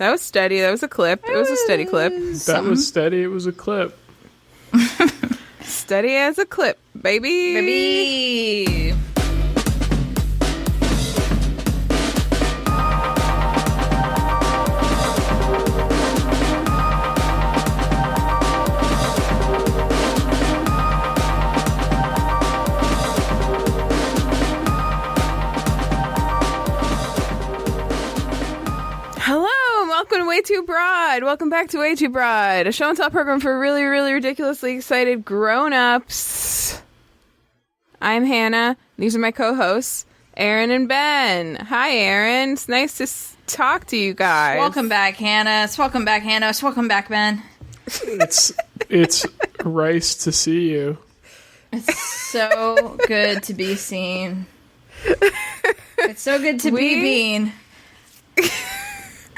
That was steady. That was a clip. It was a steady clip. That was steady. It was a clip. Steady as a clip, baby. Baby. Welcome to Way Too Broad. Welcome back to Way Too Broad, a show and tell program for really, really ridiculously excited grown-ups. I'm Hannah. These are my co-hosts, Erin and Ben. Hi, Erin. It's nice to talk to you guys. Welcome back, Hannah. Welcome back, Hannah. Welcome back, Ben. It's rice to see you. It's so good to be seen. It's so good to be Bean.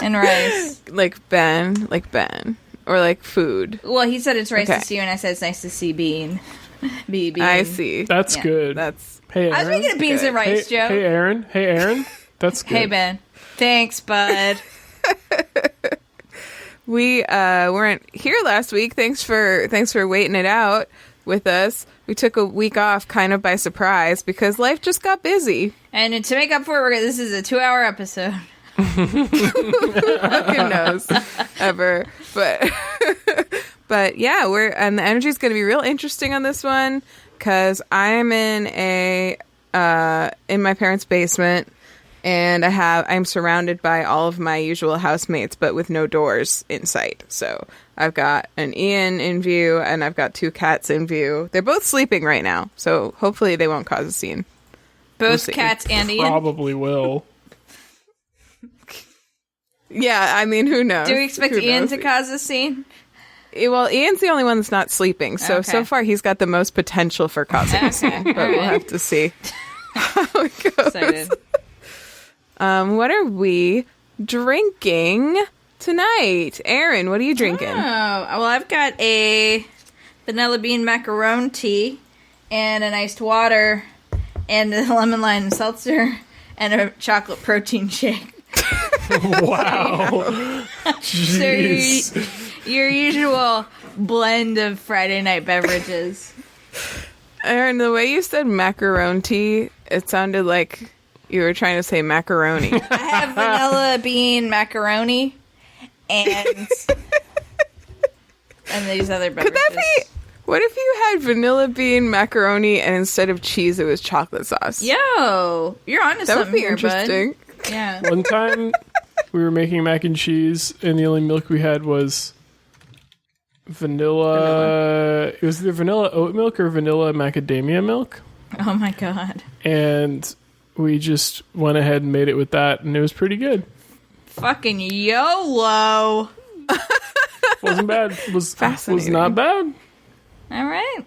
And rice. Like Ben. Or like food. Well, he said it's rice to see you, and I said it's nice to see Bean. Bean. I see. That's good. Hey, Aaron. I was making a beans and rice joke. Hey, Aaron. That's good. Hey, Ben. Thanks, bud. We weren't here last week. Thanks for waiting it out with us. We took a week off kind of by surprise because life just got busy. And to make up for it, this is a 2-hour episode. Who fucking knows ever, but yeah, and the energy is going to be real interesting on this one because I'm in my parents' basement and I'm surrounded by all of my usual housemates but with no doors in sight. So I've got an Ian in view and I've got 2 cats in view. They're both sleeping right now, so hopefully they won't cause a scene. Both cats and Ian probably will. Yeah, I mean, who knows? Do we expect Ian to cause a scene? Well, Ian's the only one that's not sleeping, so far he's got the most potential for causing a scene, but we'll have to see how it goes. Excited. What are we drinking tonight? Erin, what are you drinking? Oh, well, I've got a vanilla bean macaroni tea and an iced water and a lemon lime seltzer and a chocolate protein shake. Wow. So your usual blend of Friday night beverages. Erin, the way you said macaroni, it sounded like you were trying to say macaroni. I have vanilla bean macaroni and these other beverages. Could that be... What if you had vanilla bean macaroni and instead of cheese it was chocolate sauce? Yo, you're onto that something would be here, interesting. Bud. Yeah. One time we were making mac and cheese and the only milk we had was vanilla. It was either vanilla oat milk or vanilla macadamia milk. Oh my god. And we just went ahead and made it with that and it was pretty good. Fucking YOLO. Wasn't bad. Was fascinating. Was not bad. All right.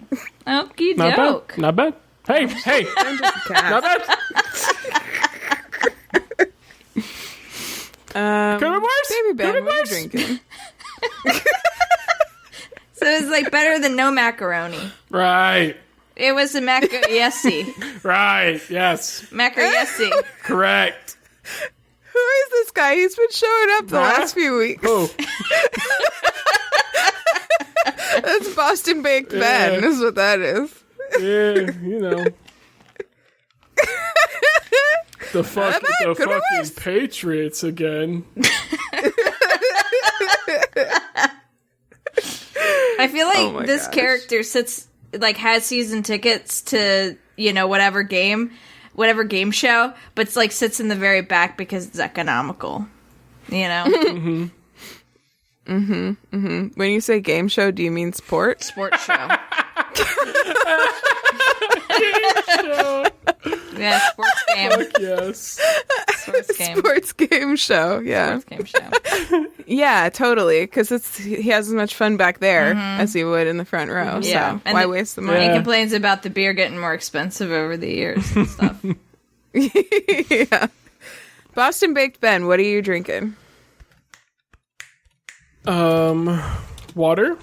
Okie Not doke. bad. Not bad. Hey. Not bad. Could have worse. Baby Ben, what are you drinking? So it's like better than no macaroni. Right. It was a yesi. Right. Yes. Yesi. Correct. Who is this guy? He's been showing up the last few weeks. Oh. That's Boston Baked Ben, is what that is. Yeah, you know. The fucking Patriots again. I feel like this character has season tickets to, whatever game show, but it's like sits in the very back because it's economical. Mm-hmm. Mm-hmm. Mm-hmm. When you say game show, do you mean sport? Sports show. Yeah, sports game. Fuck yes. Sports game. Sports game show. Yeah. Sports game show. Yeah, totally. Because he has as much fun back there as he would in the front row. Yeah. So why waste the money? He complains about the beer getting more expensive over the years and stuff. Yeah. Boston Baked Ben, what are you drinking? Water.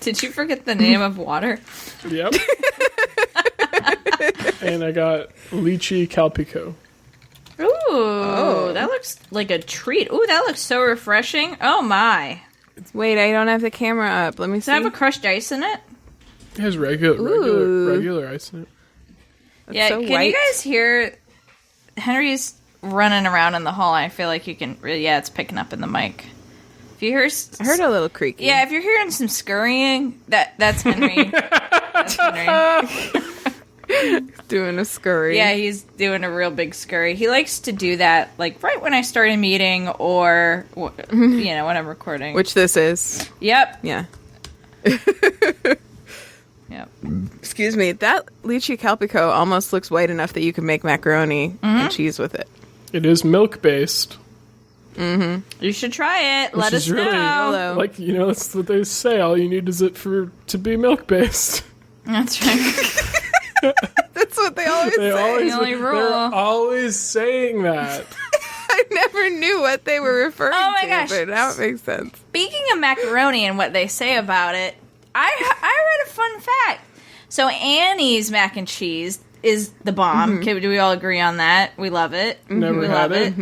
Did you forget the name of water? Yep. And I got lychee calpico. Ooh, Ooh, that looks like a treat. Ooh, that looks so refreshing. Oh my. Wait, I don't have the camera up. Let me see. Does it have a crushed ice in it? It has regular ice in it. That's yeah, so can white. you guys hear Henry's running around in the hall? I feel like you can really, it's picking up in the mic. If you hear I heard a little creaky. Yeah, if you're hearing some scurrying, that's Henry. That's Henry. Doing a scurry. Yeah, he's doing a real big scurry. He likes to do that, like, right when I start a meeting or, when I'm recording. Which this is. Yep. Yeah. Yep. Excuse me. That lychee calpico almost looks white enough that you can make macaroni and cheese with it. It is milk-based. Mm-hmm. You should try it. Which Let us really, know. Like, that's what they say. All you need is it to be milk-based. That's right. That's what they always say. The only rule. They're always saying that. I never knew what they were referring Oh my to, gosh. but now it makes sense. Speaking of macaroni and what they say about it, I read a fun fact. So Annie's mac and cheese is the bomb. Okay, do we all agree on that? We love it. Never we had love it.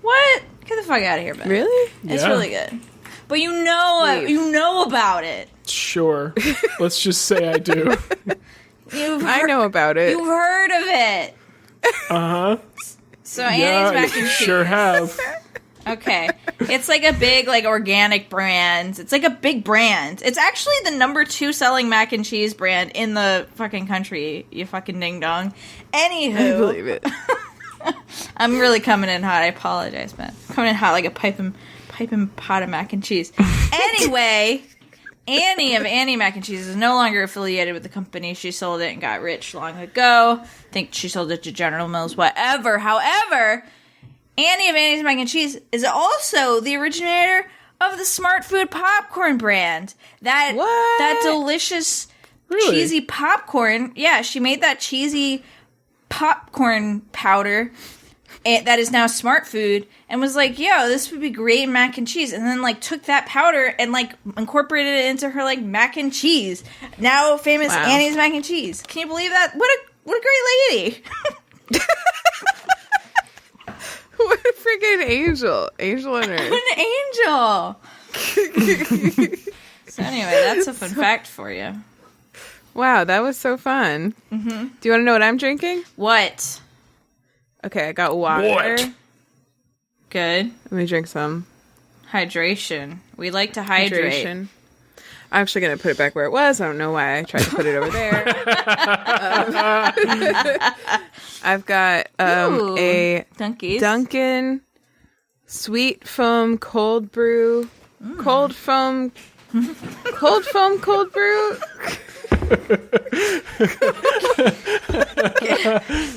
What? Get the fuck out of here, Ben. Really? It's Yeah. really good. But you know about it. Sure. Let's just say I do. I know about it. You've heard of it. Uh-huh. So Annie's mac and cheese. Sure have. Okay. It's like a big, organic brand. It's like a big brand. It's actually the number 2 selling mac and cheese brand in the fucking country, you fucking ding-dong. Anywho. I believe it. I'm really coming in hot. I apologize, man. Coming in hot like a piping pot of mac and cheese. Anyway, Annie of Annie Mac and Cheese is no longer affiliated with the company. She sold it and got rich long ago. I think she sold it to General Mills, whatever. However, Annie of Annie's Mac and Cheese is also the originator of the Smart Food popcorn brand. That delicious, cheesy popcorn. Yeah, she made that cheesy popcorn powder that is now Smart Food and was like, yo, this would be great in mac and cheese. And then, took that powder and, incorporated it into her, mac and cheese. Now famous Annie's Mac and Cheese. Can you believe that? What a great lady. What a freaking angel. Angel on earth. An angel. So anyway, that's a fun fact for you. Wow, that was so fun. Mm-hmm. Do you want to know what I'm drinking? What? Okay, I got water. What? Good. Let me drink some. Hydration. We like to hydrate. Hydration. I'm actually going to put it back where it was. I don't know why I tried to put it over there. I've got a Dunkies. Dunkin' Sweet Foam Cold Brew. Cold foam cold brew.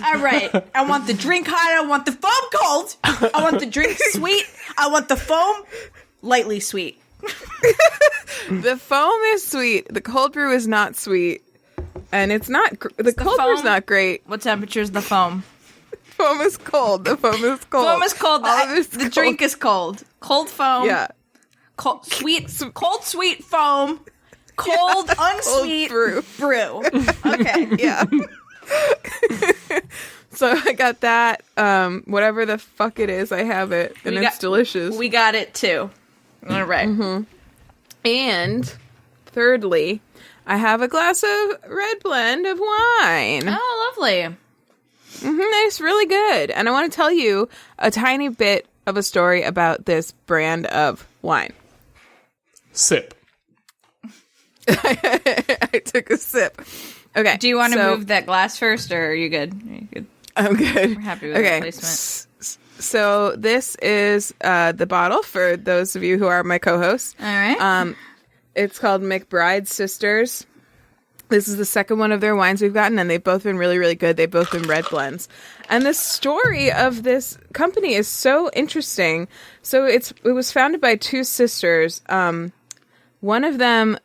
All right. I want the drink hot. I want the foam cold. I want the drink sweet. I want the foam lightly sweet. The foam is sweet. The cold brew is not sweet. And it's not... the cold brew's not great. What temperature is the foam? Foam is cold. The foam is cold. Foam is cold. The cold. drink is cold. Cold foam. Yeah. Cold sweet foam. Cold unsweet cold brew. Okay. Yeah. So I got that. Whatever the fuck it is, I have it. And it's delicious. We got it too. All right. Mm-hmm. And thirdly, I have a glass of red blend of wine. Oh, lovely. It's really good. And I want to tell you a tiny bit of a story about this brand of wine. Sip. I took a sip. Okay. Do you want to move that glass first, or are you good? I'm good. We're happy with the placement. So this is the bottle for those of you who are my co-hosts. All right. It's called Mcbride Sisters. This is the second one of their wines we've gotten, and they've both been really, really good. They've both been red blends. And the story of this company is so interesting. So it was founded by 2 sisters. One of them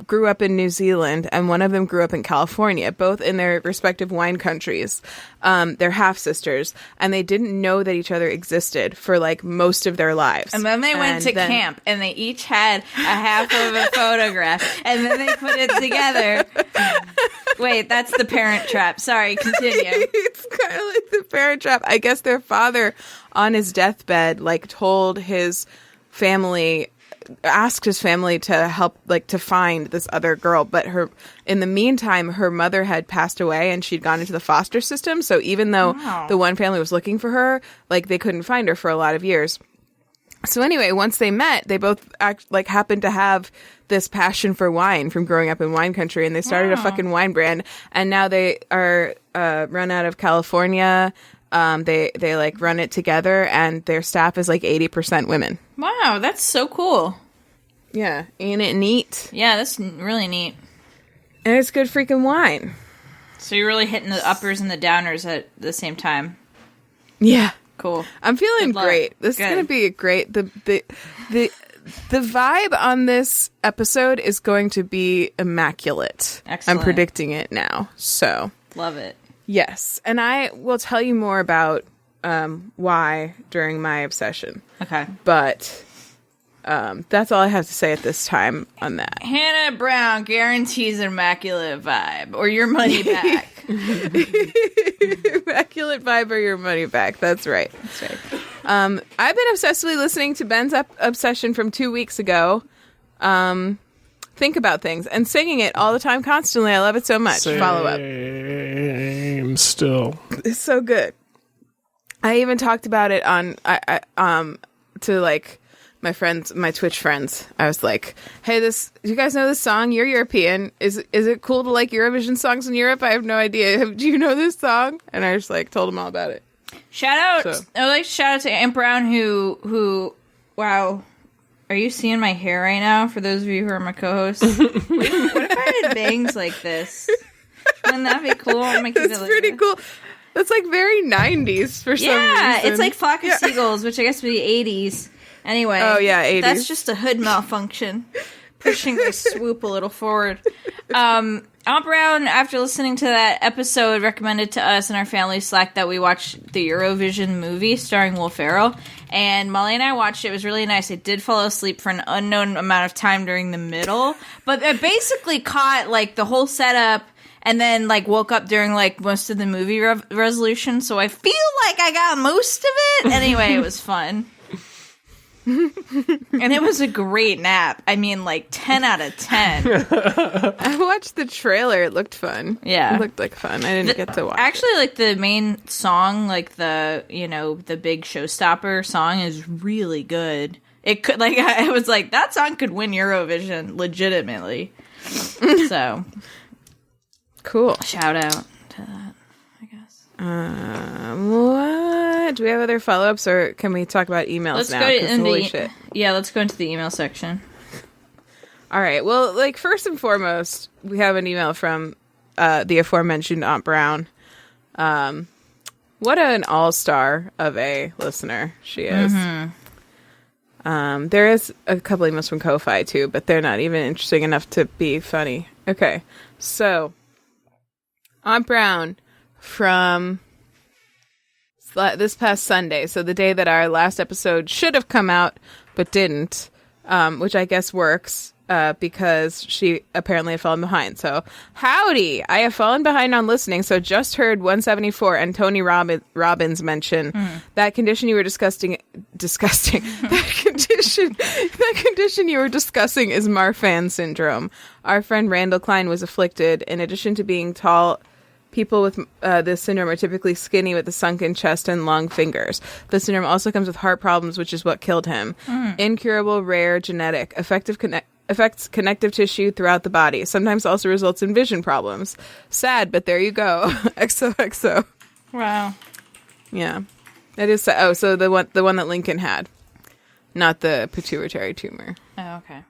grew up in New Zealand, and one of them grew up in California, both in their respective wine countries. They're half-sisters, and they didn't know that each other existed for, most of their lives. And then they went to camp, and they each had a half of a photograph, and then they put it together. Wait, that's the Parent Trap. Sorry, continue. It's kind of like the Parent Trap. I guess their father, on his deathbed, like told his family, asked his family to help, like to find this other girl. But in the meantime, her mother had passed away and she'd gone into the foster system. So even though the one family was looking for her, like they couldn't find her for a lot of years. So anyway, once they met, they both happened to have this passion for wine from growing up in wine country, and they started a fucking wine brand. And now they are run out of California. They like run it together, and their staff is like 80% women. Wow, that's so cool. Yeah, ain't it neat? Yeah, that's really neat. And it's good freaking wine. So you're really hitting the uppers and the downers at the same time. Yeah. Cool. I'm feeling great. This is going to be great. The vibe on this episode is going to be immaculate. Excellent. I'm predicting it now. So love it. Yes, and I will tell you more about why during my obsession. Okay. But that's all I have to say at this time on that. Hannah Brown guarantees an immaculate vibe, or your money back. Immaculate vibe or your money back. That's right. That's right. I've been obsessively listening to Ben's obsession from 2 weeks ago. Think about things and singing it all the time, constantly. I love it so much. Follow up. Still, it's so good. I even talked about it on to like my friends, my Twitch friends. I was like, "Hey, do you guys know this song? You're European. Is it cool to like Eurovision songs in Europe? I have no idea. Do you know this song?" And I just like told them all about it. Shout out! I would like to shout out to Aunt Brown who. Wow, are you seeing my hair right now? For those of you who are my co-hosts, what if I had bangs like this? Wouldn't that be cool? That's pretty cool. That's like very 90s for some reason. Yeah, it's like Flock of Seagulls, which I guess would be 80s. Anyway. Oh, yeah, 80s. That's just a hood malfunction. Pushing my swoop a little forward. Aunt Brown, after listening to that episode, recommended to us in our family Slack that we watch the Eurovision movie starring Will Ferrell. And Molly and I watched it. It was really nice. I did fall asleep for an unknown amount of time during the middle. But I basically caught, like, the whole setup and then, like, woke up during, like, most of the movie resolution. So I feel like I got most of it. Anyway, it was fun. And it was a great nap. I mean, like 10 out of 10. I watched the trailer. It looked fun. Yeah. It looked like fun. I didn't get to watch Actually, like the main song, like the big showstopper song is really good. It could, like, I was like, that song could win Eurovision legitimately. So cool. Shout out to that, I guess. What? Do we have other follow-ups, or can we talk about emails now? Holy shit. Yeah, let's go into the email section. All right. Well, like, first and foremost, we have an email from the aforementioned Aunt Brown. What an all-star of a listener she is. Mm-hmm. There is a couple emails from Ko-Fi, too, but they're not even interesting enough to be funny. Okay. So, Aunt Brown from this past Sunday, so the day that our last episode should have come out but didn't, which I guess works because she apparently had fallen behind. So, howdy! I have fallen behind on listening, so just heard 174 and Tony Robbins mention that condition you were discussing. That condition you were discussing is Marfan Syndrome. Our friend Randall Klein was afflicted. In addition to being tall, people with this syndrome are typically skinny with a sunken chest and long fingers. The syndrome also comes with heart problems, which is what killed him. Incurable, rare, genetic, affects connective tissue throughout the body. Sometimes also results in vision problems. Sad, but there you go. XOXO. Wow. Yeah. That is sad. Oh, so the one that Lincoln had. Not the pituitary tumor. Oh, okay.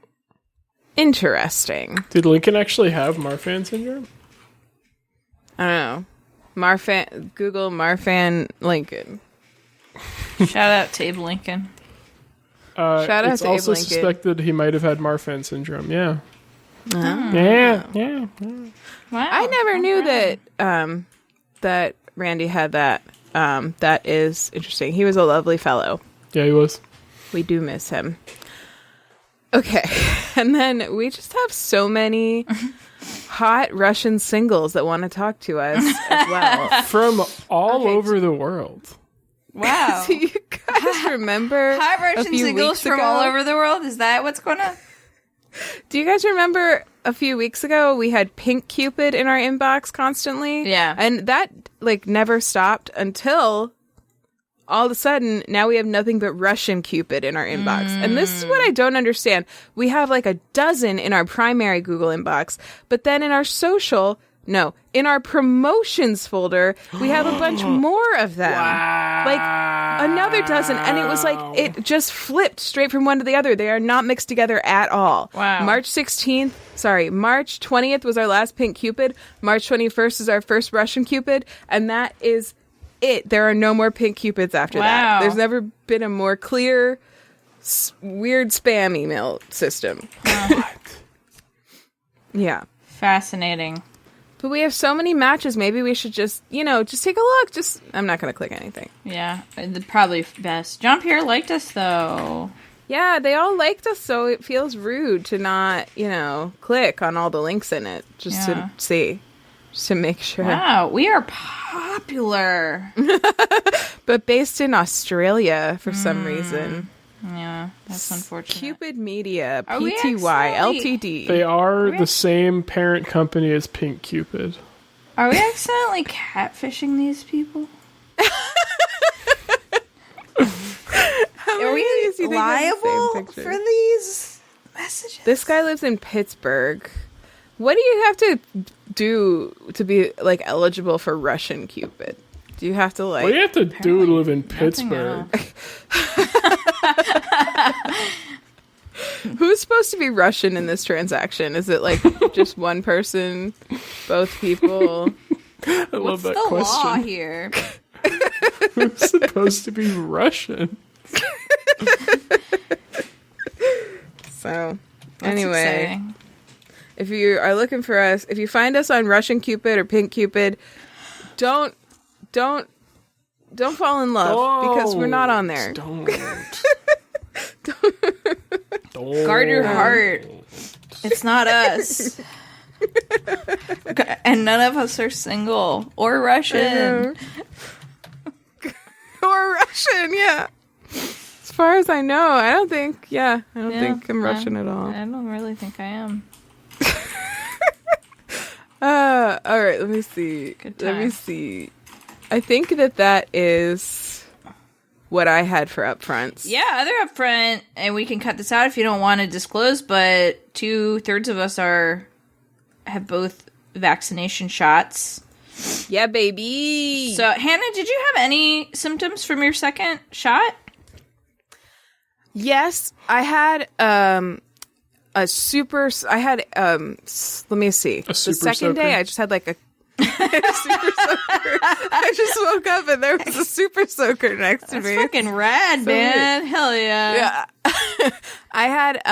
Interesting. Did Lincoln actually have Marfan syndrome? I don't know. Google Marfan Lincoln. Shout out to Abe Lincoln. Shout out it's to Abe also Lincoln. suspected he might have had Marfan syndrome. Yeah. Oh. Yeah. Wow. I never knew that Randy had that. That is interesting. He was a lovely fellow. Yeah, he was. We do miss him. Okay. And then we just have so many hot Russian singles that want to talk to us as well. From all over the world. Wow. Do you guys remember hot Russian singles from all over the world? Is that what's going on? Do you guys remember a few weeks ago we had Pink Cupid in our inbox constantly? Yeah. And that like never stopped until all of a sudden now we have nothing but Russian Cupid in our inbox. And this is what I don't understand. We have like a dozen in our primary Google inbox, but then in our social, no, in our promotions folder, we have a bunch more of them. Wow. Like another dozen. And it was like, it just flipped straight from one to the other. They are not mixed together at all. Wow. March 20th was our last Pink Cupid. March 21st is our first Russian Cupid. And that is it. There are no more Pink Cupids after that. There's never been a more clear, weird spam email system. Yeah. Fascinating. But we have so many matches. Maybe we should just take a look. I'm not going to click anything. Yeah, probably best. John Pierre liked us, though. Yeah, they all liked us, so it feels rude to not, click on all the links in it just to see, just to make sure. Wow, we are popular. But based in Australia for some reason. Yeah, that's unfortunate. Cupid Media, Are Pty, Ltd. They are the same parent company as Pink Cupid. Are we accidentally catfishing these people? Are we liable for these messages? This guy lives in Pittsburgh. What do you have to do to be like eligible for Russian Cupid? Do you have to like? What do you have to do to live in Pittsburgh? Who's supposed to be Russian in this transaction? Is it like just one person, both people? I love that question. What's the law here? Who's supposed to be Russian? So, anyway, if you are looking for us, if you find us on Russian Cupid or Pink Cupid, don't fall in love because we're not on there. Don't. Guard your heart. It's not us. And none of us are single or Russian. Or Russian, yeah. As far as I know, I don't think I'm Russian at all. I don't really think I am. All right, let me see. Let me see. I think that is what I had for upfronts. Yeah, other upfront, and we can cut this out if you don't want to disclose, but 2/3 of us have both vaccination shots. Yeah, baby. So, Hannah, did you have any symptoms from your second shot? Yes, I had let me see. The second day I just had like a super soaker. I just woke up and there was a super soaker next to me. That's fucking rad, man. Hell yeah. Yeah. I had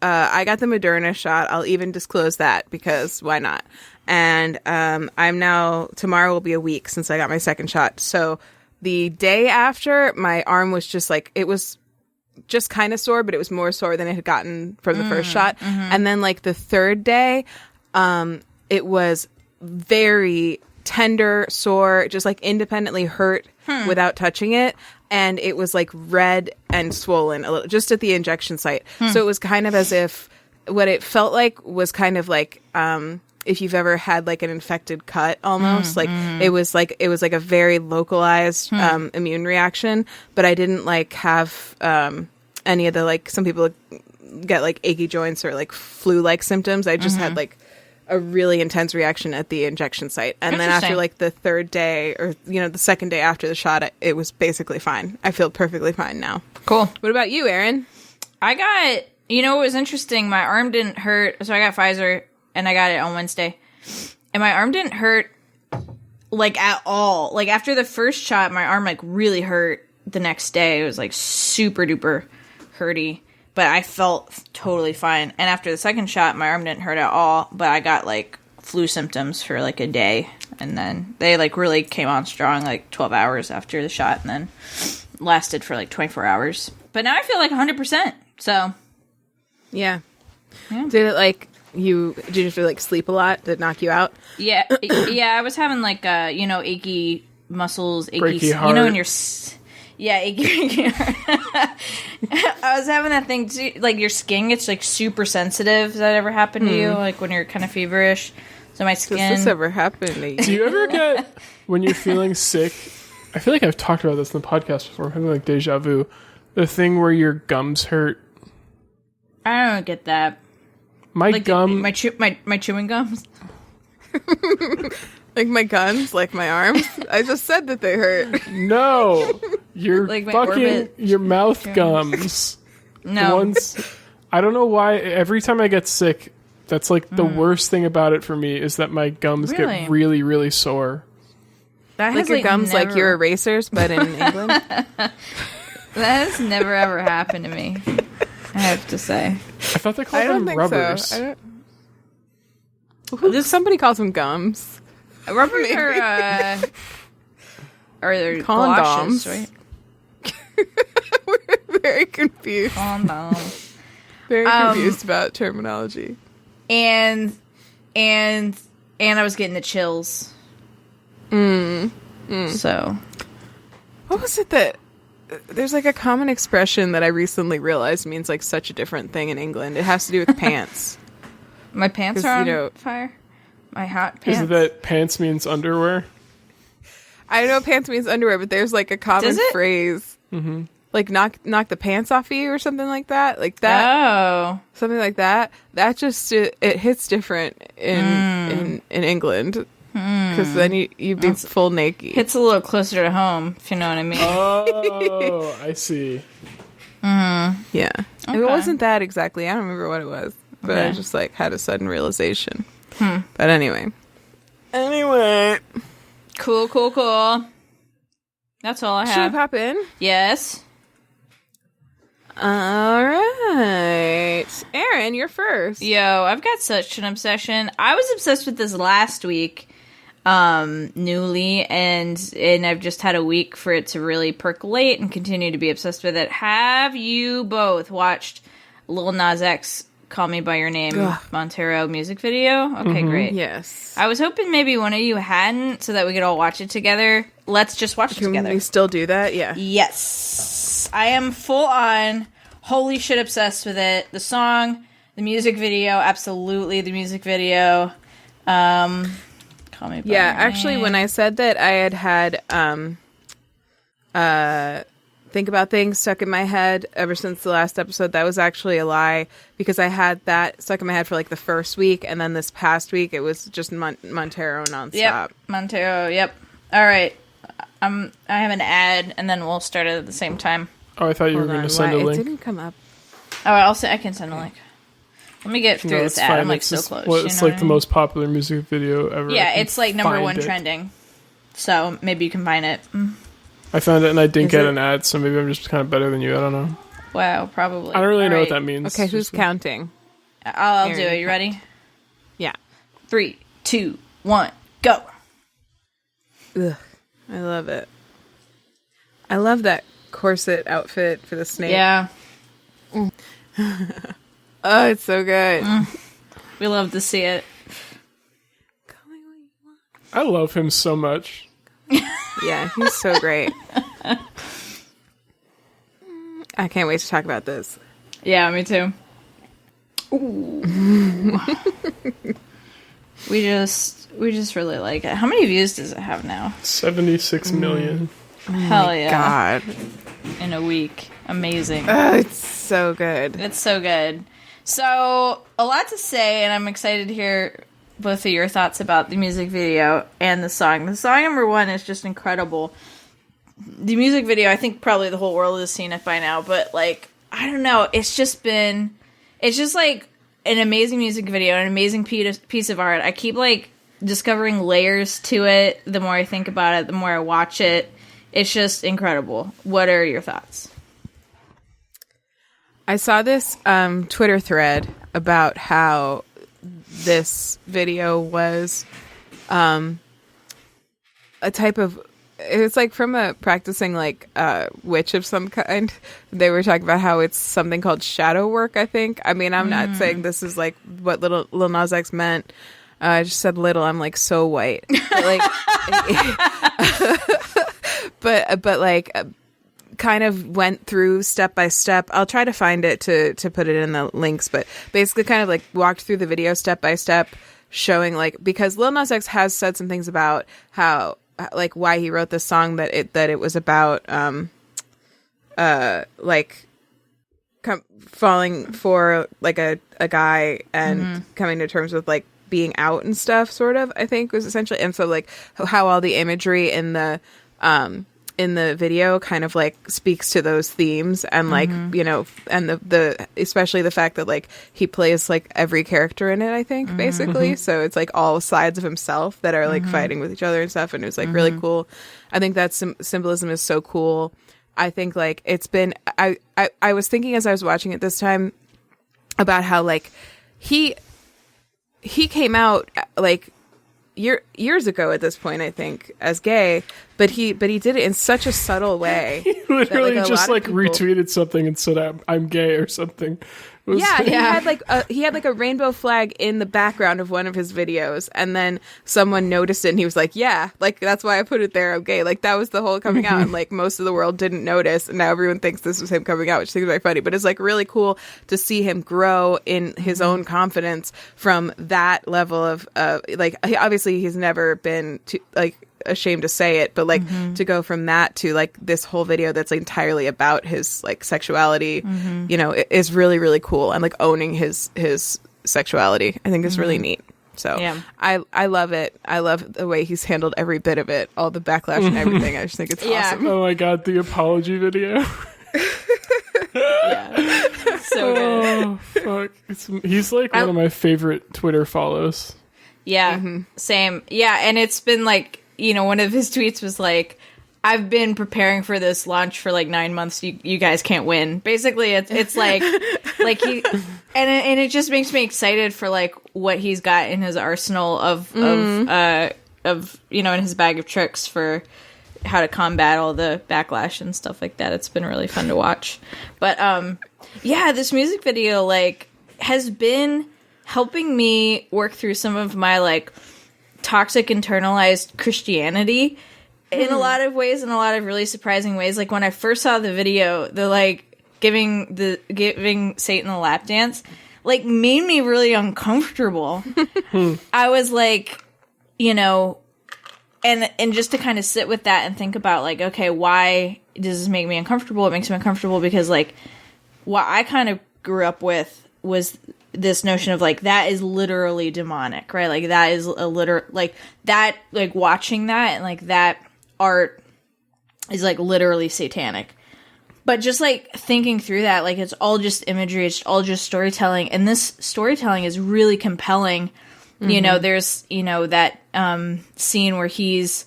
I got the Moderna shot. I'll even disclose that because why not? And tomorrow will be a week since I got my second shot. So the day after, my arm was just like, it was just kind of sore, but it was more sore than it had gotten from the first shot. Mm-hmm. And then like the third day, it was very tender, sore, just like independently hurt without touching it. And it was like red and swollen a little, just at the injection site. So it was kind of as if what it felt like was kind of like, if you've ever had like an infected cut almost, it was like a very localized immune reaction, but I didn't like have any of the, like, some people get like achy joints or like flu-like symptoms. I just had like a really intense reaction at the injection site. And then after like the third day or, the second day after the shot, it was basically fine. I feel perfectly fine now. Cool. What about you, Erin? I got, what was interesting? My arm didn't hurt. So I got Pfizer and I got it on Wednesday. And my arm didn't hurt like at all. Like after the first shot, my arm like really hurt the next day. It was like super duper hurty. But I felt totally fine. And after the second shot, my arm didn't hurt at all. But I got, like, flu symptoms for, like, a day. And then they, like, really came on strong, like, 12 hours after the shot. And then lasted for, like, 24 hours. But now I feel like 100%. So. Yeah. Did it, like, did you have to like sleep a lot? Did it knock you out? Yeah, I was having like achy muscles, Breaky heart. you know, when you're achy heart. I was having that thing too, like your skin gets like super sensitive. Does that ever happen to you? Like when you're kind of feverish? So my skin. Does this ever happen to you? Do you ever get, when you're feeling sick, I feel like I've talked about this in the podcast before, I'm having like deja vu, the thing where your gums hurt? I don't get that. My Like gum... my chewing gums? Like my guns, like my arms. I just said that they hurt. No! Your Like my fucking... orbit. Your mouth gums. No. The ones... I don't know why, every time I get sick, that's like the worst thing about it for me, is that my gums Really? get really, really sore. That Like has your gums, never, like your erasers, but in England. That has never ever happened to me. I have to say. I thought they I called don't them think rubbers. so. Somebody calls them gums. Rubbers are they galoshes, Condoms. right? We're very confused. Condoms. Very confused about terminology. And I was getting the chills. So What was it that... There's like a common expression that I recently realized means like such a different thing in England. It has to do with pants. my pants 'Cause, are on you know- fire. My hot pants. Is it that pants means underwear? I know pants means underwear, but there's like a common Does it? phrase. Like knock the pants off of you or something like that. Like that. Oh. Something like that. That just it hits different in England because then you'd be full naked. Hits a little closer to home, if you know what I mean. Oh, I see. Yeah, it Okay. wasn't that exactly. I don't remember what it was, but I Okay. just like had a sudden realization. But anyway, Cool. That's all I should we have. pop in? Yes. All right, Erin, you're first. Yo, I've got such an obsession. I was obsessed with this last week, newly, and I've just had a week for it to really percolate and continue to be obsessed with it. Have you both watched Lil Nas X Call Me By Your Name Montero music video? Okay, great. Yes. I was hoping maybe one of you hadn't, so that we could all watch it together. Let's just watch it Can together. we still do that? Yeah. Yes. I am full on, holy shit, obsessed with it. The song, the music video, absolutely the music video. Call Me By Yeah, Your actually, Name. when I said that I had Think About Things stuck in my head ever since the last episode, that was actually a lie, because I had that stuck in my head for like the first week, and then this past week it was just Montero nonstop. Yep, Montero, yep. All right. I have an ad, and then we'll start it at the same time. Oh, I thought you were going to send a It link. didn't come up. Oh, I can send a link. Let me get through No, this it's ad. fine. I'm like It's so just- close. well, you it's know like what the I mean? most popular music video ever. Yeah, I can it's like number find one it. trending. So maybe you can find it. I found it and I didn't Is get it- an ad, so maybe I'm just kind of better than you. I don't know. Wow, probably. I don't really All know right. what that means. Okay, who's Just- counting? I'll do Erin, it. You ready? Yeah. 3, 2, 1, go. Ugh, I love it. I love that corset outfit for the snake. Yeah, Oh, it's so good. we love to see it. I love him so much. Yeah, he's so great. I can't wait to talk about this. Yeah, me too. Ooh. we just really like it. How many views does it have now? 76 million. Hell yeah. God. In a week. Amazing. Oh, it's so good. It's so good. So, a lot to say, and I'm excited to hear both of your thoughts about the music video and the song. The song, number one, is just incredible. The music video, I think probably the whole world has seen it by now, but, like, I don't know, it's just like an amazing music video, an amazing piece of art. I keep, like, discovering layers to it. The more I think about it, the more I watch it. It's just incredible. What are your thoughts? I saw this Twitter thread about how this video was a type of it's like from a practicing like witch of some kind. They were talking about how it's something called shadow work, I think. I mean, I'm not saying this is like what Lil Nas X meant. I just said little. I'm like so white. But, like, but like kind of went through step by step. I'll try to find it to put it in the links, but basically kind of like walked through the video step by step, showing like, because Lil Nas X has said some things about how like why he wrote this song, that it was about like falling for like a guy and coming to terms with like being out and stuff, sort of, I think was essentially. And so like how all the imagery in the video kind of like speaks to those themes, and like you know, and the especially the fact that like he plays like every character in it, I think, basically. So it's like all sides of himself that are like fighting with each other and stuff, and it was like really cool. I think that symbolism is so cool. I think like it's been I was thinking as I was watching it this time about how like he came out like years ago at this point, I think, as gay, but he did it in such a subtle way. He literally that, just like retweeted something and said I'm gay or something. He had like a rainbow flag in the background of one of his videos, and then someone noticed it and he was like, yeah, like that's why I put it there, I'm gay. Like that was the whole coming out, and like most of the world didn't notice, and now everyone thinks this was him coming out, which I think is very funny. But it's like really cool to see him grow in his own confidence from that level of like, obviously he's never been to like ashamed to say it, but like to go from that to like this whole video that's like, entirely about his like sexuality, you know, is really, really cool. And like owning his sexuality, I think is really neat. So yeah. I love it. I love the way he's handled every bit of it, all the backlash and everything. I just think it's awesome. Oh my god, the apology video. Yeah. So good. Oh fuck. He's like one of my favorite Twitter follows. Yeah. Same. Yeah, and it's been like, you know, one of his tweets was like, I've been preparing for this launch for like 9 months. You guys can't win. Basically, it's like he, and it just makes me excited for like what he's got in his arsenal of you know, in his bag of tricks for how to combat all the backlash and stuff like that. It's been really fun to watch. But yeah, this music video like has been helping me work through some of my like toxic internalized Christianity in a lot of ways, in a lot of really surprising ways. Like when I first saw the video, the like giving Satan the lap dance like made me really uncomfortable. I was like, you know, and just to kind of sit with that and think about like, okay, why does this make me uncomfortable? It makes me uncomfortable because like what I kind of grew up with was this notion of like that is literally demonic, right? Like that is a like that, like watching that and like that art is like literally satanic. But just like thinking through that, like it's all just imagery, it's all just storytelling, and this storytelling is really compelling. You know, there's, you know, that scene where he's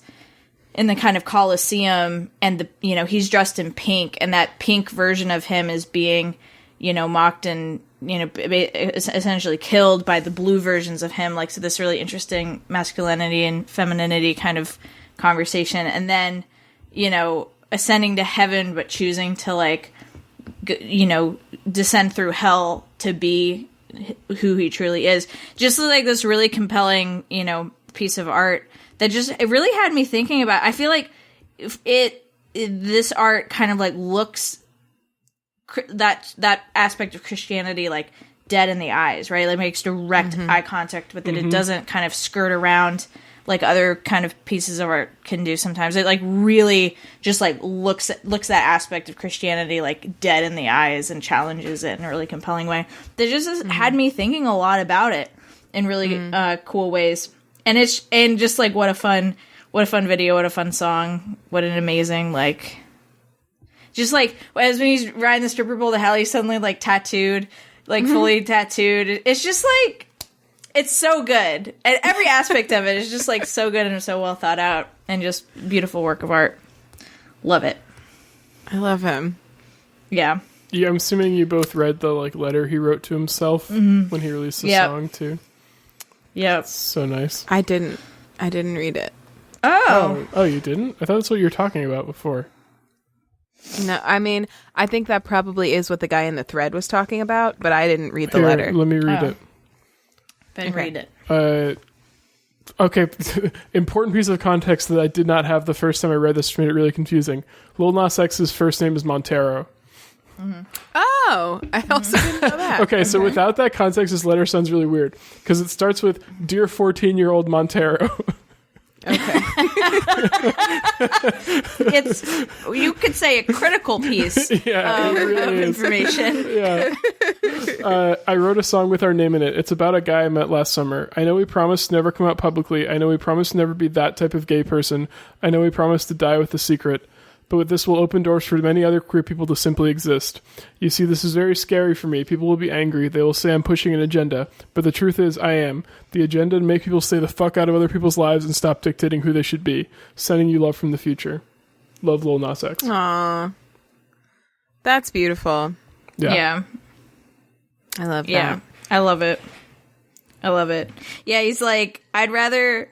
in the kind of Colosseum and the, you know, he's dressed in pink, and that pink version of him is being, you know, mocked and, you know, essentially killed by the blue versions of him. Like, so this really interesting masculinity and femininity kind of conversation. And then, you know, ascending to heaven, but choosing to like, you know, descend through hell to be who he truly is. Just like this really compelling, you know, piece of art that just, it really had me thinking about, I feel like this art kind of like looks that aspect of Christianity like dead in the eyes, right? Like makes direct eye contact with it. It doesn't kind of skirt around like other kind of pieces of art can do sometimes. It like really just like looks that aspect of Christianity like dead in the eyes and challenges it in a really compelling way. That just had me thinking a lot about it in really cool ways. And and just like what a fun video, what a fun song, what an amazing like. Just like as when he's riding the stripper pole to hell, he's suddenly like tattooed, like fully tattooed. It's just like, it's so good. And every aspect of it is just like so good and so well thought out and just beautiful work of art. Love it. I love him. Yeah. Yeah, I'm assuming you both read the like letter he wrote to himself when he released the song too. Yeah. So nice. I didn't read it. Oh, you didn't? I thought that's what you were talking about before. No, I mean, I think that probably is what the guy in the thread was talking about, but I didn't read the letter. Let me read it. Then read it. Okay, important piece of context that I did not have the first time I read this, made it really confusing. Lil Nas X's first name is Montero. Mm-hmm. Oh, I also didn't know that. Okay, so without that context, this letter sounds really weird, because it starts with, Dear 14-year-old Montero. Okay. It's, you could say, a critical piece It really of is. information. Yeah. I wrote a song with our name in it. It's about a guy I met last summer. I know we promised to never come out publicly. I know we promised to never be that type of gay person. I know we promised to die with the secret. But with this will open doors for many other queer people to simply exist. You see, this is very scary for me. People will be angry. They will say I'm pushing an agenda. But the truth is, I am. The agenda to make people stay the fuck out of other people's lives and stop dictating who they should be. Sending you love from the future. Love, Lil Nas X. Aw. That's beautiful. Yeah. I love that. Yeah. I love it. I love it. Yeah, he's like, I'd rather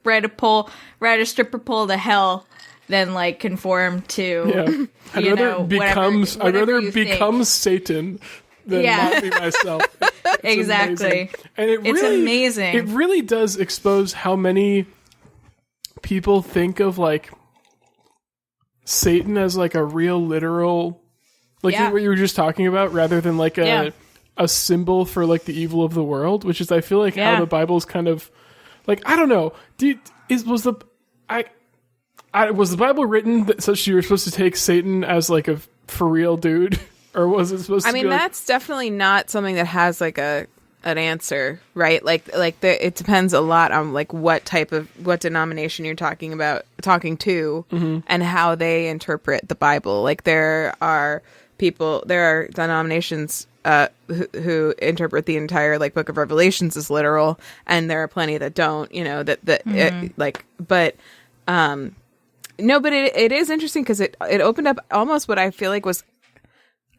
ride a stripper pole to hell than like conform to I'd rather become think. Satan than not be myself. It's exactly. amazing. And it's amazing. It really does expose how many people think of like Satan as like a real literal, like what you were just talking about, rather than like a symbol for like the evil of the world, which is I feel like how the Bible's kind of like, I don't know. Was the Bible written that such you were supposed to take Satan as like a for real dude, or was it supposed to? I mean, that's definitely not something that has like an answer, right? It depends a lot on like what denomination you're talking to, and how they interpret the Bible. Like there are denominations who interpret the entire like Book of Revelations as literal, and there are plenty that don't. You know No, but it is interesting because it opened up almost what I feel like was,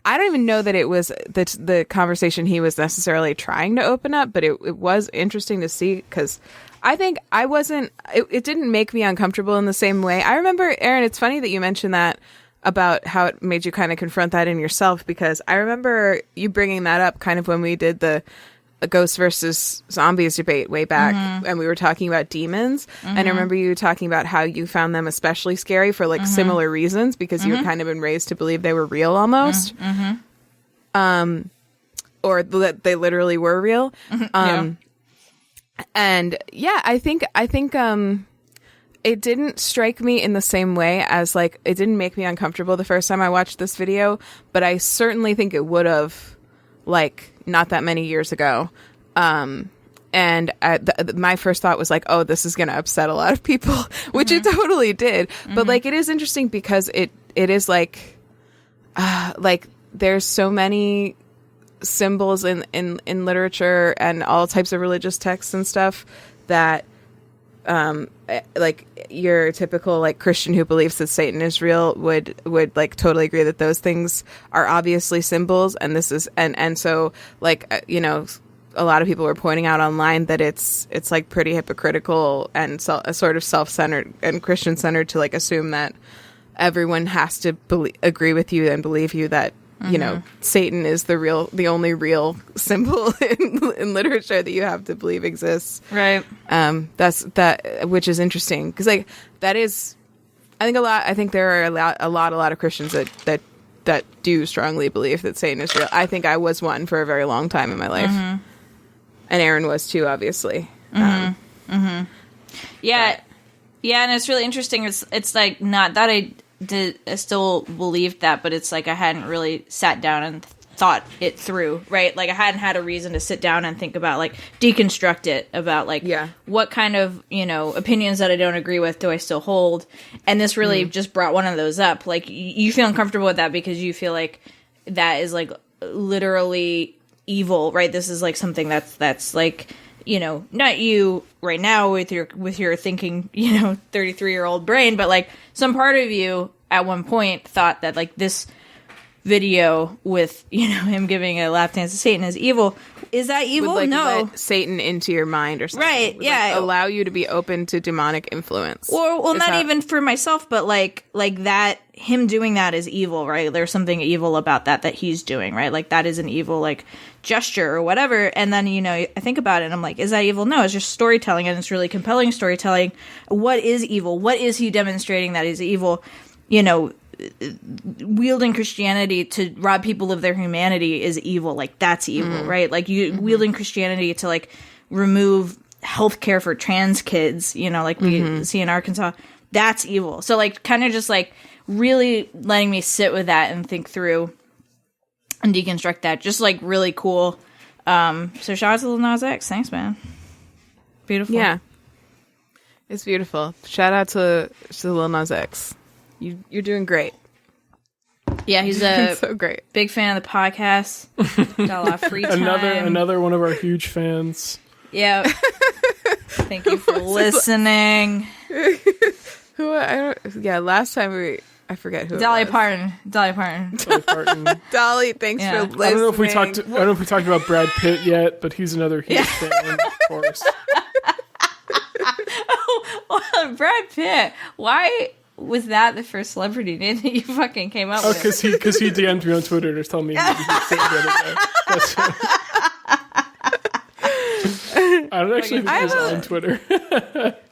I don't even know that it was the conversation he was necessarily trying to open up, but it was interesting to see because I think it didn't make me uncomfortable in the same way. I remember, Erin, it's funny that you mentioned that about how it made you kind of confront that in yourself, because I remember you bringing that up kind of when we did the ghosts versus zombies debate way back, and we were talking about demons, and I remember you talking about how you found them especially scary for like similar reasons, because you had kind of been raised to believe they were real almost, or that they literally were real. And I think it didn't strike me in the same way as like, it didn't make me uncomfortable the first time I watched this video, but I certainly think it would have, like, not that many years ago. And my first thought was like, oh, this is going to upset a lot of people, which it totally did. But like, it is interesting because it is like there's so many symbols in literature and all types of religious texts and stuff that, like your typical like Christian who believes that Satan is real would like totally agree that those things are obviously symbols, and this is and so like a lot of people were pointing out online that it's like pretty hypocritical and sort of self-centered and Christian-centered to like assume that everyone has to agree with you and believe you that Satan is the only real symbol in literature that you have to believe exists. Right. Which is interesting because like that is, I think there are a lot of Christians that do strongly believe that Satan is real. I think I was one for a very long time in my life, and Erin was too, obviously. Yeah, and it's really interesting. It's like not that I still believed that, but it's like I hadn't really sat down and thought it through, right? Like I hadn't had a reason to sit down and think about, like, deconstruct it about like what kind of opinions that I don't agree with do I still hold, and this really just brought one of those up. Like you feel uncomfortable with that because you feel like that is like literally evil, right? This is like something that's like not you right now with your thinking 33-year-old brain, but like some part of you at one point thought that like this video with, him giving a lap dance to Satan is evil. Is that evil? Would, no. let Satan into your mind or something. Right, Would, yeah. allow you to be open to demonic influence. Well, not even for myself, but like that, him doing that is evil, right? There's something evil about that he's doing, right? Like that is an evil, like, gesture or whatever. And then, I think about it and I'm like, is that evil? No, it's just storytelling, and it's really compelling storytelling. What is evil? What is he demonstrating that is evil? Wielding Christianity to rob people of their humanity is evil. Like, that's evil, right? Like, wielding Christianity to, like, remove healthcare for trans kids, like we see in Arkansas, that's evil. So, like, kind of just, like, really letting me sit with that and think through and deconstruct that. Just, like, really cool. So shout out to Lil Nas X. Thanks, man. Beautiful. Yeah. It's beautiful. Shout out to Lil Nas X. You're doing great. Yeah, he's a so great. Big fan of the podcast. Got a lot of free time. Another one of our huge fans. Yeah. Thank you for listening. Last time I forget who Dolly it was. Parton. Dolly, thanks for listening. I don't know if we talked about Brad Pitt yet, but he's another huge fan, of course. Oh, Brad Pitt. Why was that the first celebrity name that you fucking came up with? Because he DM'd me on Twitter to tell me he was the other day. I don't actually think he's on Twitter.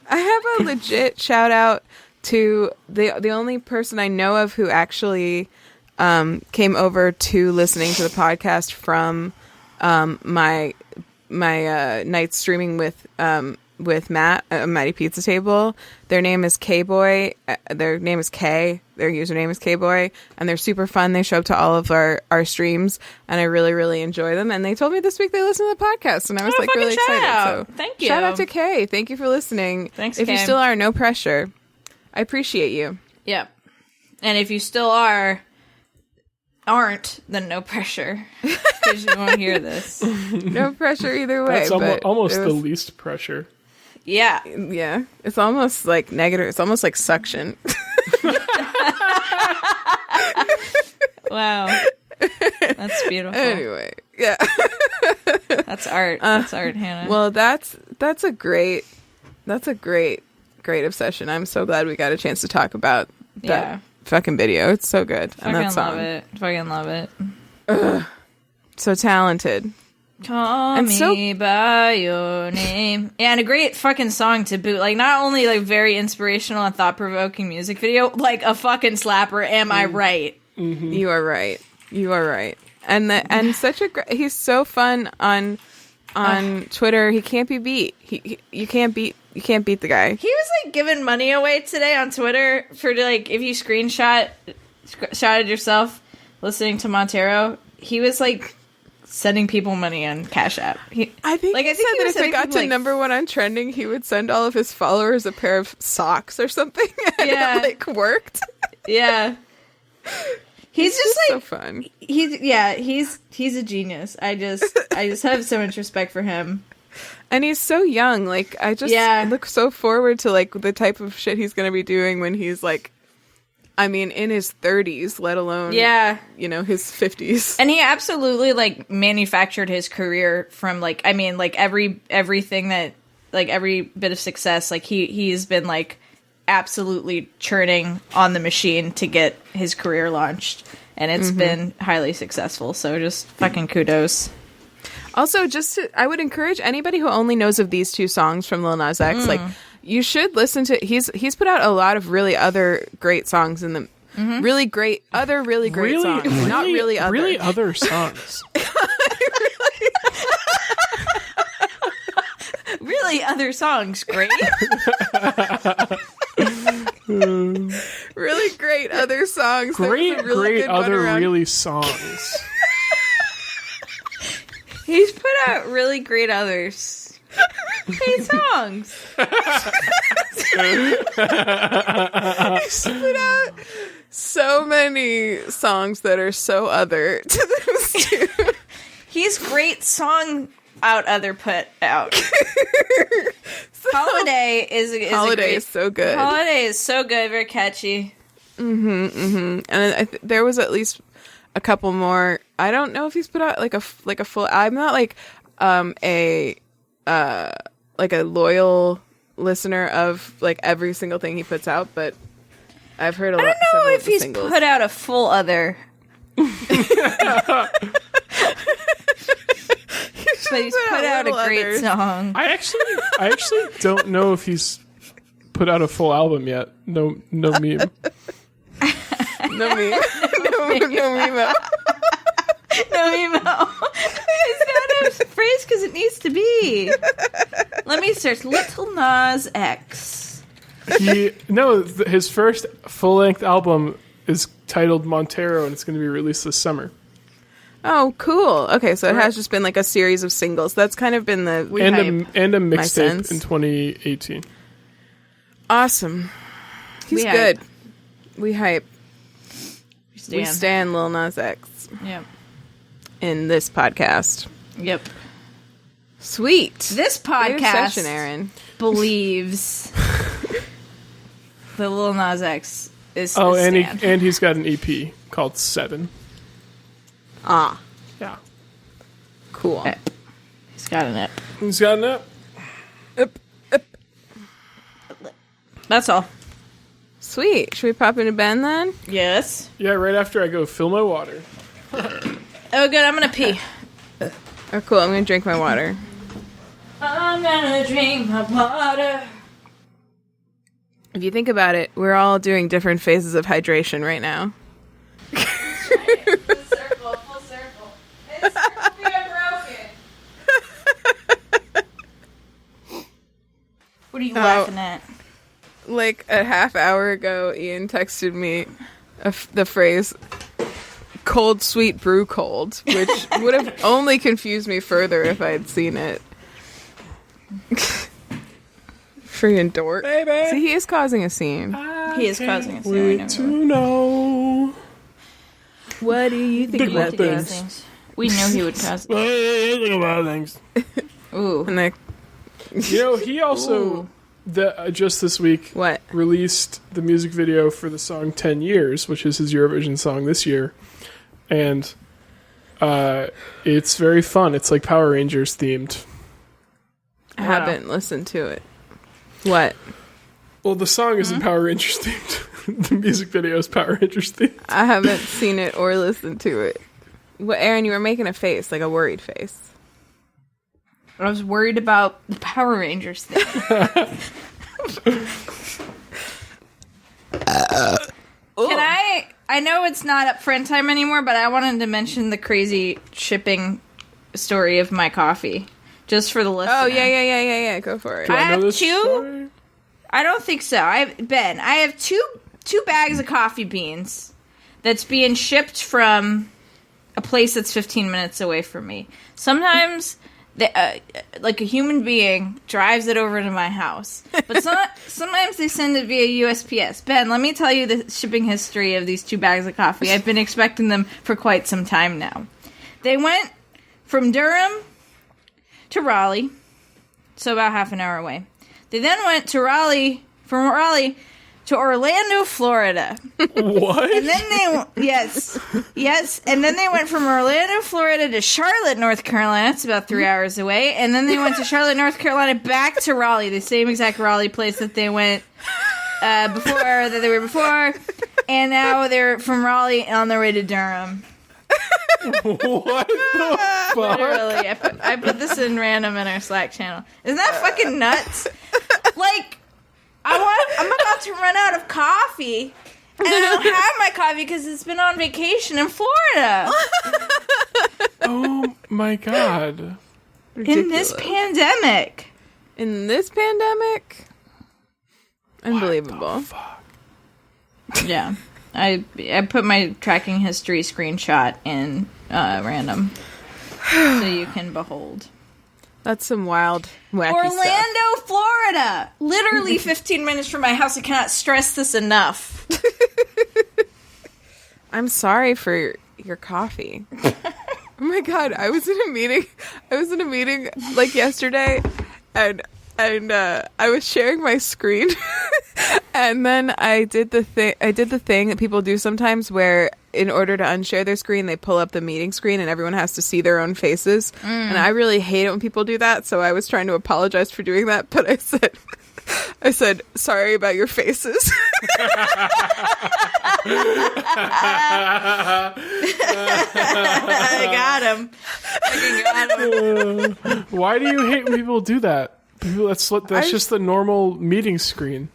I have a legit shout out to the only person I know of who actually came over to listening to the podcast from my night streaming with Matt at Mighty Pizza Table. Their name is K-Boy. Their name is K. Their username is K-Boy. And they're super fun. They show up to all of our streams, and I really, really enjoy them. And they told me this week they listened to the podcast, and I was really excited. So thank you. Shout out to K. Thank you for listening. Thanks, If K. you still are, no pressure. I appreciate you. Yep. And if you still aren't, then no pressure. Because you won't hear this. No pressure either way. That's almost the least pressure. Yeah. Yeah. It's almost like negative. It's almost like suction. Wow. That's beautiful. Anyway. Yeah. That's art. That's art, Hannah. Well, that's a great obsession. I'm so glad we got a chance to talk about that fucking video. It's so good. And that song. Fucking love it. Ugh. So talented. Call me by your name. Yeah, and a great fucking song to boot. Like, not only like very inspirational and thought-provoking music video, like a fucking slapper. Am I right? Mm-hmm. You are right. And such a he's so fun on Twitter. He can't be beat. You can't beat the guy. He was like giving money away today on Twitter for like, if you shouted yourself listening to Montero, he was like sending people money on Cash App. I think he said that if it got to number one on trending, he would send all of his followers a pair of socks or something. And it like worked. Yeah. He's just like so fun. He's a genius. I just have so much respect for him. And he's so young. Like, I just look so forward to like the type of shit he's going to be doing when he's like, I mean, in his 30s, let alone, his 50s. And he absolutely like manufactured his career from like, I mean, like everything that, like every bit of success, like he's been like absolutely churning on the machine to get his career launched. And it's been highly successful. So just fucking kudos. Also, I would encourage anybody who only knows of these two songs from Lil Nas X, like, you should listen to. He's put out a lot of really other great songs in the really great songs, not really other really other songs. Really other songs, great. Really great other songs. Great other really songs. He's put out really great others. Great songs. He's put out so many songs that are so other to those two. He's great song out other put out. Holiday is so good. Holiday is so good, very catchy. And there was at least a couple more. I don't know if he's put out like a full. I'm not like a loyal listener of like every single thing he puts out, but I've heard a lot. I don't know if he's singles. put out a full other. But he's put out a great song. I actually don't know if he's put out a full album yet. No meme. No meme. No meme. No emo. Is that a phrase? Because it needs to be. Let me search. Little Nas X. His first full-length album is titled Montero, and it's going to be released this summer. Oh, cool. Okay, so it has just been like a series of singles. That's kind of been the and a mixtape in 2018. Awesome. He's good. We hype. We stan Lil Nas X. Yep. In this podcast. Yep. Sweet. This podcast session, Erin. believes the Lil Nas X is and he's got an EP called 7. Ah. Yeah. Cool. He's got an ep. He's got an ep. That's all. Sweet. Should we pop into Ben then? Yes. Yeah, right after I go fill my water. Oh, good. I'm going to pee. Oh, cool. I'm going to drink my water. I'm going to drink my water. If you think about it, we're all doing different phases of hydration right now. Full circle. It's being broken. What are you laughing at? Like a half hour ago, Ian texted me the phrase "cold sweet brew cold," which would have only confused me further if I had seen it. Freaking dork. Baby. See, he is causing a scene. He is causing a scene. Wait to know. What do you think about things? We knew he would cause. I think about things. Ooh. And like, he also just this week released the music video for the song 10 Years, which is his Eurovision song this year. And it's very fun. It's like Power Rangers themed. I haven't listened to it. What? Well, the song isn't Power Rangers themed. The music video is Power Rangers themed. I haven't seen it or listened to it. Well, Erin, you were making a face, like a worried face. I was worried about the Power Rangers thing. I know it's not up friend time anymore, but I wanted to mention the crazy shipping story of my coffee. Just for the listener. Oh, yeah. Go for it. I have two. Story? I don't think so. I have two bags of coffee beans that's being shipped from a place that's 15 minutes away from me. Sometimes, like a human being drives it over to my house. But sometimes they send it via USPS. Ben, let me tell you the shipping history of these two bags of coffee. I've been expecting them for quite some time now. They went from Durham to Raleigh, so about half an hour away. They then went from Raleigh to Orlando, Florida. What? And then yes, and then they went from Orlando, Florida to Charlotte, North Carolina. It's about 3 hours away. And then they went to Charlotte, North Carolina, back to Raleigh, the same exact Raleigh place that they went before. And now they're from Raleigh on their way to Durham. What the fuck? Literally, I put this in random in our Slack channel. Isn't that fucking nuts? Like, I'm about to run out of coffee, and I don't have my coffee because it's been on vacation in Florida. Oh my god! Ridiculous. In this pandemic, Unbelievable. What the fuck? Yeah. I put my tracking history screenshot in random so you can behold. That's some wild, wacky Orlando, stuff. Florida! Literally 15 minutes from my house. I cannot stress this enough. I'm sorry for your coffee. Oh my god, I was in a meeting like yesterday, and I was sharing my screen, and then I did the thing that people do sometimes where in order to unshare their screen, they pull up the meeting screen and everyone has to see their own faces. And I really hate it when people do that. So I was trying to apologize for doing that, but I said, sorry about your faces. I got him. Why do you hate when people do that? That's just the normal meeting screen.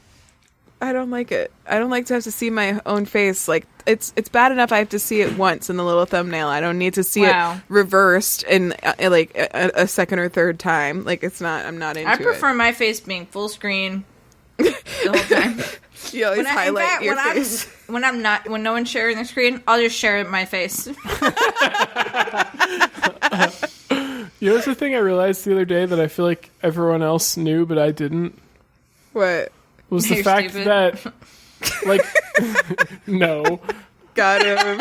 I don't like it. I don't like to have to see my own face. Like it's bad enough I have to see it once in the little thumbnail. I don't need to see it reversed in a second or third time. Like I'm not into it. I prefer my face being full screen the whole time. You always highlight your face. When no one's sharing the screen, I'll just share my face. You know, what's the thing I realized the other day that I feel like everyone else knew, but I didn't? What? Was the fact stupid. that, like, no. Got him.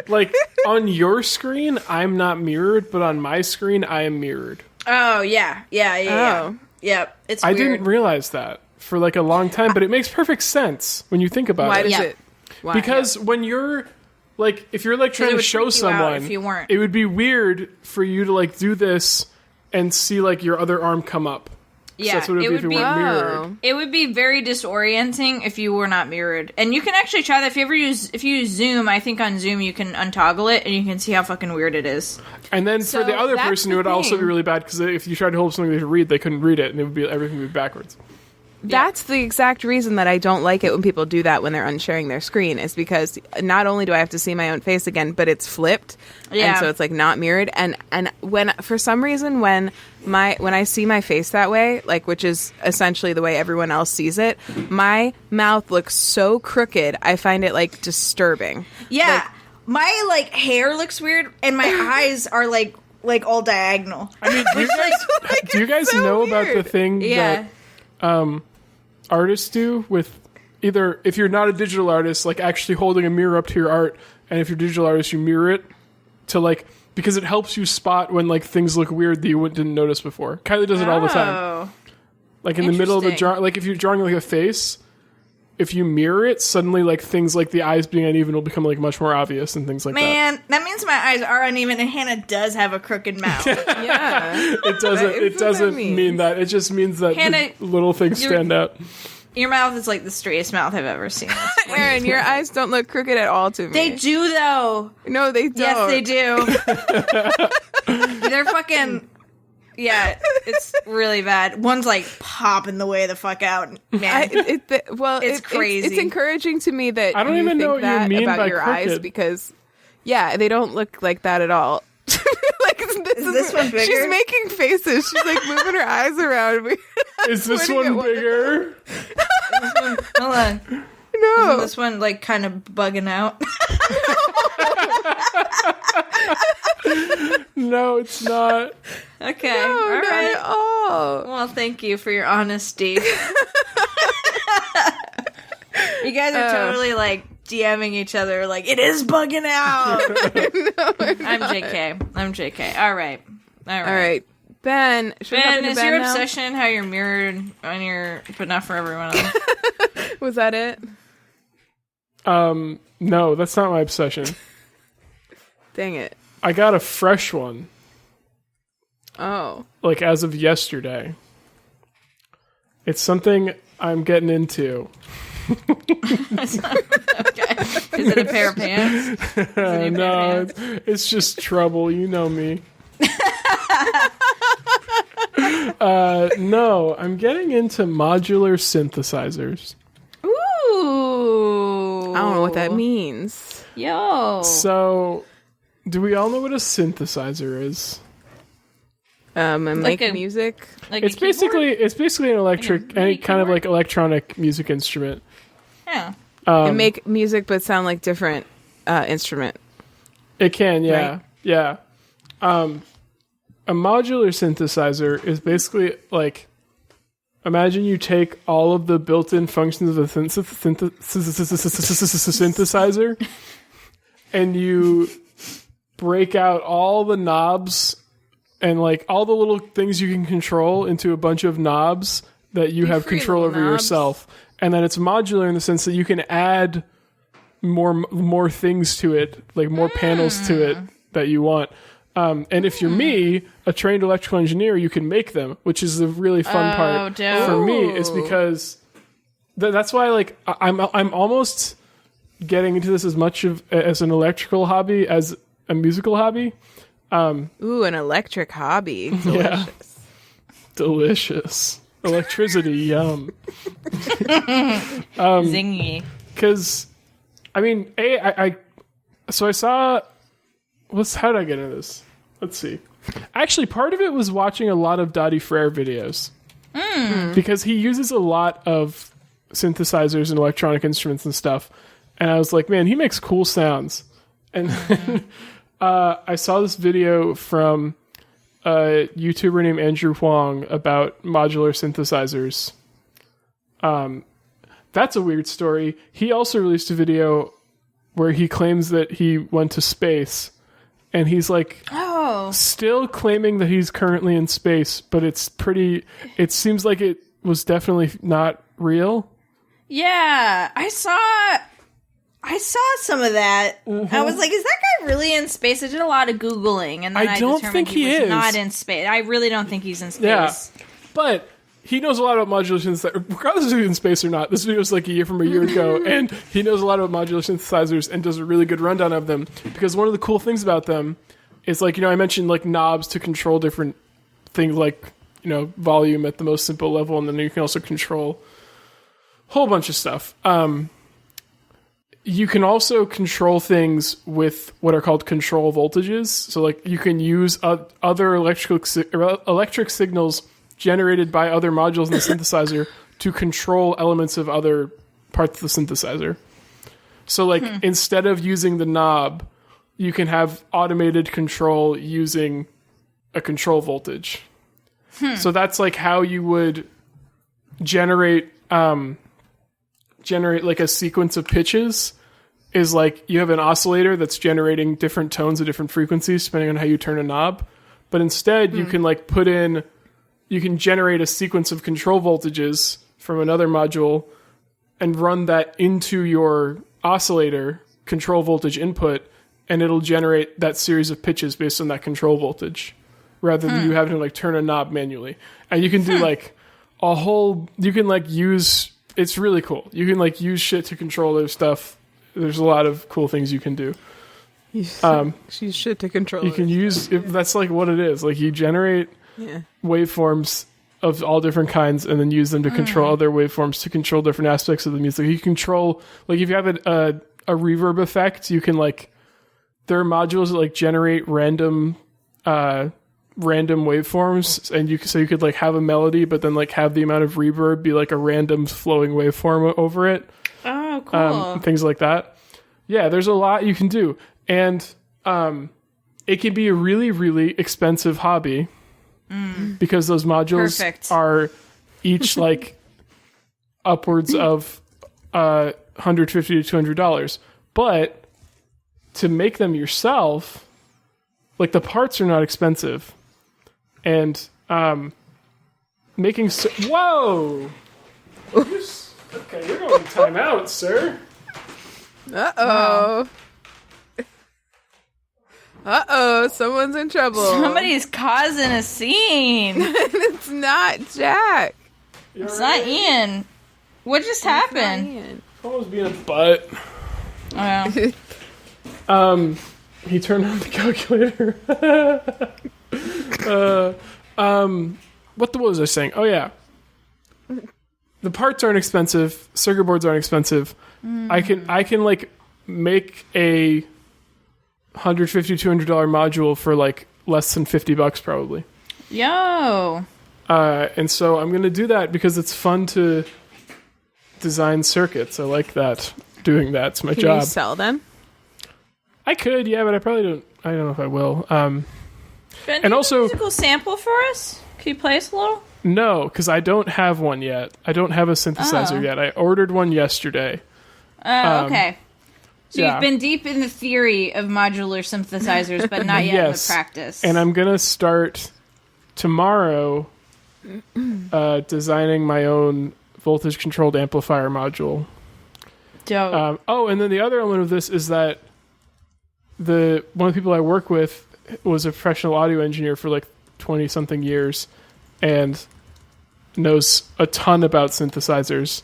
Like, on your screen, I'm not mirrored, but on my screen, I am mirrored. Oh, yeah. Yeah. Yep, it's I weird. didn't realize that for, like, a long time, but it makes perfect sense when you think about Why it. does it? Why? Because when you're, like, if you're, like, trying to show someone, if you weren't. it would be weird for you to, like, do this and see, like, your other arm come up. Yeah, that's what it would be if you weren't mirrored. It would be very disorienting if you were not mirrored. And you can actually try that if you use Zoom. I think on Zoom you can untoggle it and you can see how fucking weird it is. And then for the other that's person, the it would also be thing. really bad because if you tried to hold something to read, they couldn't read it, and everything would be backwards. That's the exact reason that I don't like it when people do that when they're unsharing their screen, is because not only do I have to see my own face again, but it's flipped. Yeah. And so it's like not mirrored. And when for some reason when I see my face that way, like, which is essentially the way everyone else sees it, my mouth looks so crooked. I find it like disturbing. Yeah. My like hair looks weird and my eyes are like all diagonal. I mean, do you guys so know about weird. the thing Yeah. that artists do with either, if you're not a digital artist, like actually holding a mirror up to your art, and if you're a digital artist, you mirror it to, like, because it helps you spot when, like, things look weird that you didn't notice before. Kylie does it all the time. Like in the middle of the Interesting. like if you're drawing like a face, if you mirror it, suddenly like things like the eyes being uneven will become like much more obvious and things like that. Man, that means my eyes are uneven and Hannah does have a crooked mouth. Yeah. It doesn't. It That's what doesn't I mean. mean that. It just means that Hannah, the little things stand out. Your mouth is like the straightest mouth I've ever seen. Erin, your eyes don't look crooked at all to me. They do though. No, they don't. Yes, they do. They're fucking. Yeah, it's really bad. One's like popping the way the fuck out. Man, It's crazy. It's encouraging to me that I don't you even think know what you that mean about by your eyes, crooked. because they don't look like that at all. Like, this one bigger? She's making faces. She's like moving her eyes around. Is this Pointing one at bigger? hold on. No. Isn't this one like kind of bugging out? No, it's not. Okay, No, all not right. at all. Well, thank you for your honesty. You guys are totally like DMing each other like, it is bugging out. I'm JK. All right. All right. Ben, should we hop Ben, into is Ben your now? obsession how you're mirrored on your, but not for everyone else? Was that it? No, that's not my obsession. Dang it. I got a fresh one, Oh. like as of yesterday. It's something I'm getting into. Okay. Is it a pair of pants? Is it a pair of No, pants? it's just trouble. You know me. No, I'm getting into modular synthesizers. Ooh. I don't know what that means. Yo. So, do we all know what a synthesizer is? And Like make a- music. Like It's a keyboard? basically an electric, mini any kind of keyboard? like electronic music instrument. Yeah. And make music but sound like different instrument. It can, yeah, Right. yeah. A modular synthesizer is basically like, imagine you take all of the built-in functions of a synthesizer and you break out all the knobs and like all the little things you can control into a bunch of knobs that you have free control little over knobs. yourself. And then it's modular in the sense that you can add more things to it, like more panels to it that you want. And if you're me, a trained electrical engineer, you can make them, which is the really fun part for me. Is because that's why like I'm almost getting into this as much as an electrical hobby as a musical hobby. Ooh, an electric hobby. Delicious. Yeah. Delicious. Electricity, yum. Zingy. Because, I mean, so I saw, how did I get into this? Let's see. Actually, part of it was watching a lot of Dottie Frere videos. Because he uses a lot of synthesizers and electronic instruments and stuff. And I was like, man, he makes cool sounds. And then I saw this video from a YouTuber named Andrew Huang about modular synthesizers. That's a weird story. He also released a video where he claims that he went to space, and he's like still claiming that he's currently in space, but it seems like it was definitely not real. Yeah, I saw some of that. I was like, is that guy really in space? I did a lot of Googling, and then I don't determined think he was is. not in space. I really don't think he's in space. Yeah, but he knows a lot about modular synthesizers. Regardless of if he's in space or not, this video is like from a year ago, and he knows a lot about modular synthesizers and does a really good rundown of them. Because one of the cool things about them is, like, I mentioned like knobs to control different things, like, volume at the most simple level, and then you can also control a whole bunch of stuff. You can also control things with what are called control voltages. So, like, you can use other electric signals generated by other modules in the synthesizer to control elements of other parts of the synthesizer. So, like, instead of using the knob, you can have automated control using a control voltage. So that's like how you would generate like a sequence of pitches. Is like you have an oscillator that's generating different tones at different frequencies depending on how you turn a knob. But instead you can like you can generate a sequence of control voltages from another module and run that into your oscillator control voltage input, and it'll generate that series of pitches based on that control voltage, rather than you having to like turn a knob manually. And you can do like you can like use, it's really cool. You can like use shit to control their stuff. There's a lot of cool things you can do. Use shit to control. You can use, that's like what it is. Like you generate waveforms of all different kinds and then use them to control other waveforms to control different aspects of the music. You control, like if you have a reverb effect, you can like, there are modules that like generate random waveforms, and you could like have a melody, but then like have the amount of reverb be like a random flowing waveform over it. Oh, cool. Things like that. Yeah, there's a lot you can do, and it can be a really, really expensive hobby because those modules are each like upwards of $150 to $200. But to make them yourself, like the parts are not expensive, and making whoa. Okay, you're going to time out, sir. Uh-oh. Uh-oh, someone's in trouble. Somebody's causing a scene. It's not Jack. It's not Ian. What just happened? Someone's being a butt. Oh. He turned on the calculator. What was I saying? Oh, yeah. The parts aren't expensive. Circuit boards aren't expensive. I can like make a $150, $200 module for like less than $50 probably. Yo. And so I'm going to do that because it's fun to design circuits. I like that. Doing that. It's my job. Can you sell them? I could, yeah, but I probably don't. I don't know if I will. And also, a musical sample for us? Can you play us a little? No, because I don't have one yet. I don't have a synthesizer yet. I ordered one yesterday. Oh, okay. So yeah. You've been deep in the theory of modular synthesizers, but not yet in the practice. And I'm going to start tomorrow designing my own voltage-controlled amplifier module. Dope. And then the other element of this is that one of the people I work with was a professional audio engineer for like 20 something years and knows a ton about synthesizers.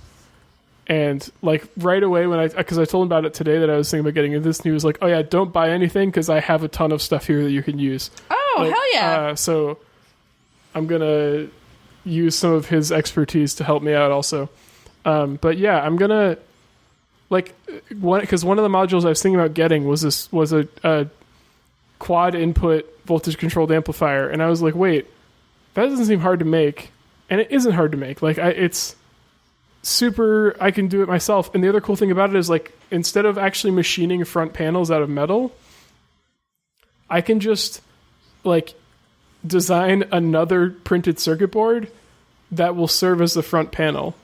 And like right away because I told him about it today that I was thinking about getting into this, and he was like, "Oh yeah, don't buy anything because I have a ton of stuff here that you can use." Oh, like, hell yeah! So I'm gonna use some of his expertise to help me out also. But yeah, I'm gonna because one of the modules I was thinking about getting was a quad input voltage controlled amplifier, and I was like, wait, that doesn't seem hard to make, and it isn't hard to make. Like it's super, I can do it myself. And the other cool thing about it is like instead of actually machining front panels out of metal, I can just like design another printed circuit board that will serve as the front panel.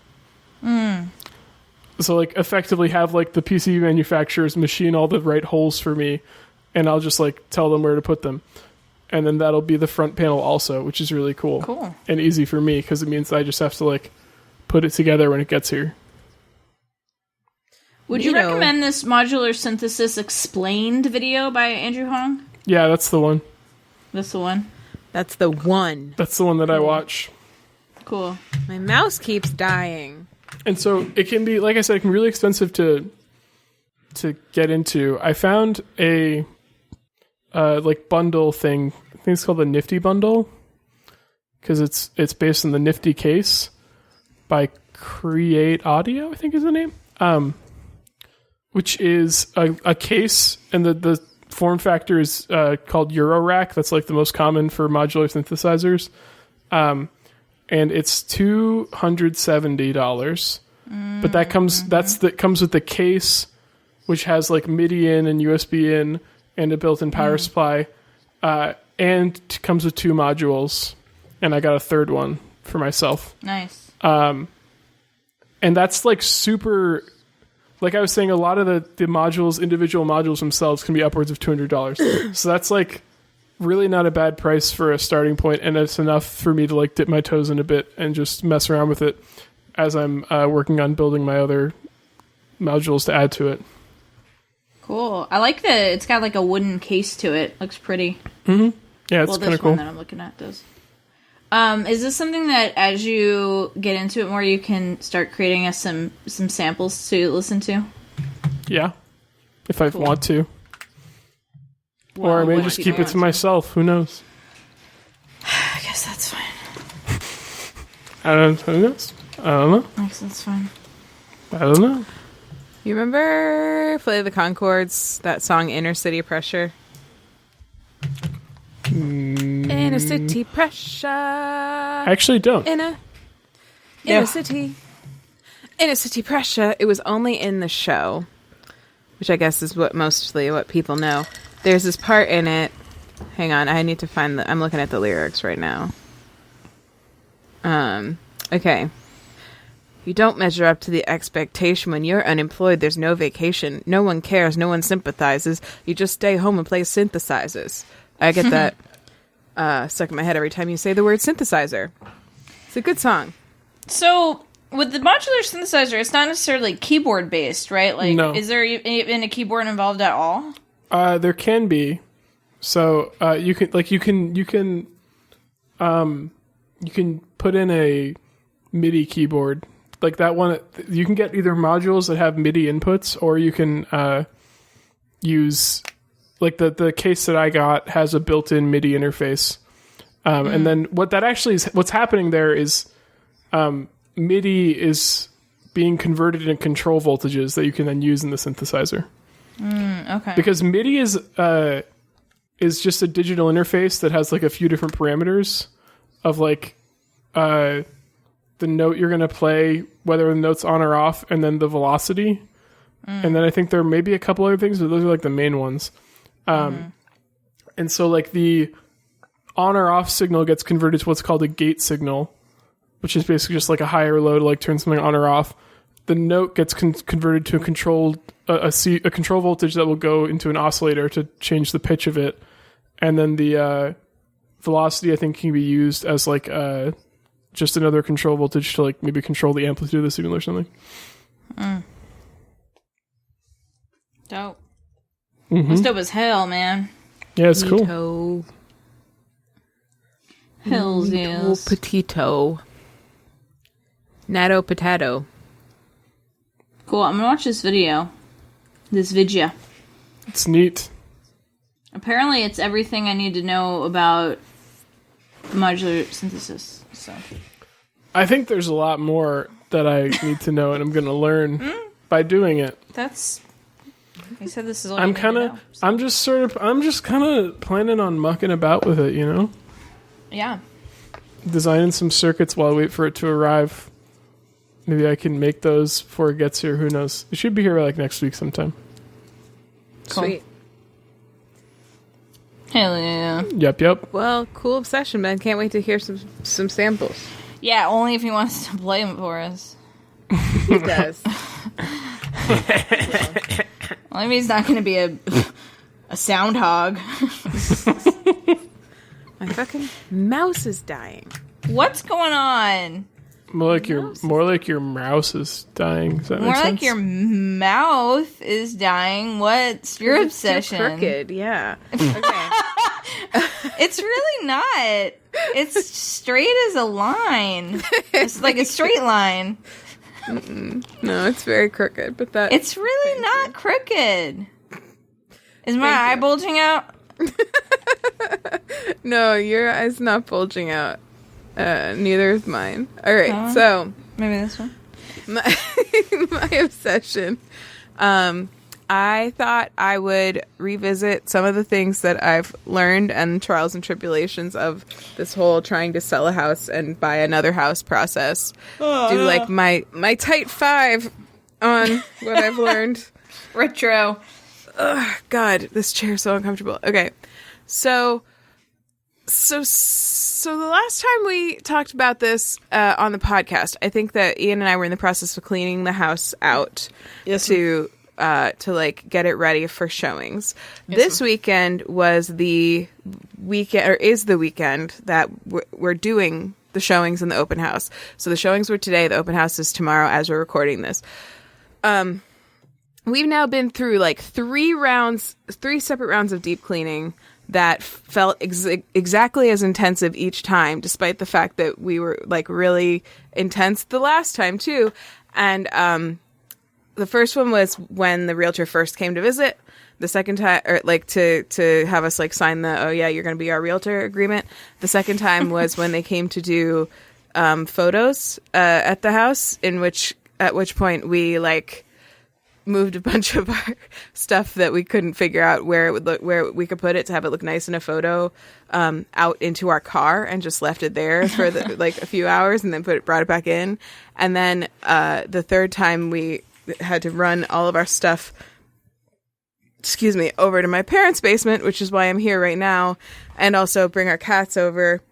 So like effectively have like the PC manufacturers machine all the right holes for me, and I'll just like tell them where to put them, and then that'll be the front panel also, which is really cool and easy for me because it means I just have to like put it together when it gets here. Would you recommend this Modular Synthesis Explained video by Andrew Huang? Yeah, that's the one. That's the one? That's the one. That's the one that I watch. Cool. My mouse keeps dying. And so it can be, like I said, it can be really expensive to get into. I found a like bundle thing. I think it's called the Nifty Bundle because it's based on the Nifty case by Create Audio, I think is the name. Which is a case, and the form factor is called Eurorack. That's like the most common for modular synthesizers. And it's $270. But that comes with the case, which has like MIDI in and USB in and a built-in power supply, and comes with 2 modules. And I got a third one for myself. Nice. And that's like super, like I was saying, a lot of the modules, individual modules themselves can be upwards of $200. So that's like really not a bad price for a starting point, and it's enough for me to like dip my toes in a bit and just mess around with it as I'm working on building my other modules to add to it. Cool. I like that it's got like a wooden case to it. Looks pretty. Mm-hmm. Yeah, it's kind of cool. This one that I'm looking at does. Is this something that as you get into it more, you can start creating us some samples to listen to? Yeah. If I want to. Well, or I may just keep it to myself. Who knows? I guess that's fine. Who knows? I don't know. I guess that's fine. I don't know. You remember Flight of the Conchords, that song Inner City Pressure? Inner City Pressure. I actually don't. Inner City Pressure. It was only in the show, which I guess is mostly what people know. There's this part in it. Hang on, I need to find I'm looking at the lyrics right now. Okay. You don't measure up to the expectation. When you're unemployed, there's no vacation. No one cares. No one sympathizes. You just stay home and play synthesizers. I get that stuck in my head every time you say the word synthesizer. It's a good song. So, with the modular synthesizer, it's not necessarily keyboard based, right? Like, no. Is there even a keyboard involved at all? There can be. So you can put in a MIDI keyboard. Like that one, you can get either modules that have MIDI inputs, or you can use, like the case that I got has a built-in MIDI interface. And then what's happening there is MIDI is being converted into control voltages that you can then use in the synthesizer. Okay. Because MIDI is just a digital interface that has like a few different parameters of like the note you're going to play, whether the note's on or off, and then the velocity. And then I think there may be a couple other things, but those are like the main ones. And so like the on or off signal gets converted to what's called a gate signal, which is basically just like a high or low to like turn something on or off. The note gets converted to a control voltage that will go into an oscillator to change the pitch of it. And then the velocity, I think, can be used as like just another control voltage to like maybe control the amplitude of the signal or something. That's dope as hell, man. Yeah, it's cool. Petito. Hells Little yes. Petito. Natto potato. Cool, I'm gonna watch this video. This video. It's neat. Apparently it's everything I need to know about modular synthesis. So I think there's a lot more that I need to know, and I'm going to learn by doing it. that's... You said this is all I'm you need to kind of, know, so. I'm just kind of planning on mucking about with it, you know? Yeah. Designing some circuits while I wait for it to arrive. Maybe I can make those before it gets here. Who knows? It should be here like next week sometime. Cool. Sweet. Hell yeah. Yep. Well, cool obsession, man. Can't wait to hear some samples. Yeah, only if he wants to play them for us. He does. Well, maybe he's not going to be a sound hog. My fucking mouse is dying. What's going on? More like your mouse is dying. Does that More make sense? like your mouth is dying. What's your It's too obsession? crooked, yeah. Okay. It's really not. It's straight as a line. It's like a straight line. No, it's very crooked, but that It's really not crooked. Is my eye bulging out? No, your eye's not bulging out. Neither is mine. All right, so Maybe this one. my obsession. I thought I would revisit some of the things that I've learned and trials and tribulations of this whole trying to sell a house and buy another house process. Do like my tight 5 on what I've learned. Retro. Ugh, God, this chair is so uncomfortable. Okay, so the last time we talked about this on the podcast, I think that Ian and I were in the process of cleaning the house out to like get it ready for showings. This weekend was the weekend, or is the weekend that we're doing the showings in the open house. So the showings were today. The open house is tomorrow as we're recording this. We've now been through like 3 separate rounds of deep cleaning that felt exactly as intensive each time, despite the fact that we were like really intense the last time too. And the first one was when the realtor first came to visit. The second time, or like to have us like sign the, oh yeah, you're going to be our realtor agreement. The second time was when they came to do photos at the house, at which point we like moved a bunch of our stuff that we couldn't figure out where it would look, where we could put it to have it look nice in a photo, out into our car and just left it there for like a few hours and then brought it back in. And then the third time we had to run all of our stuff, over to my parents' basement, which is why I'm here right now, and also bring our cats over.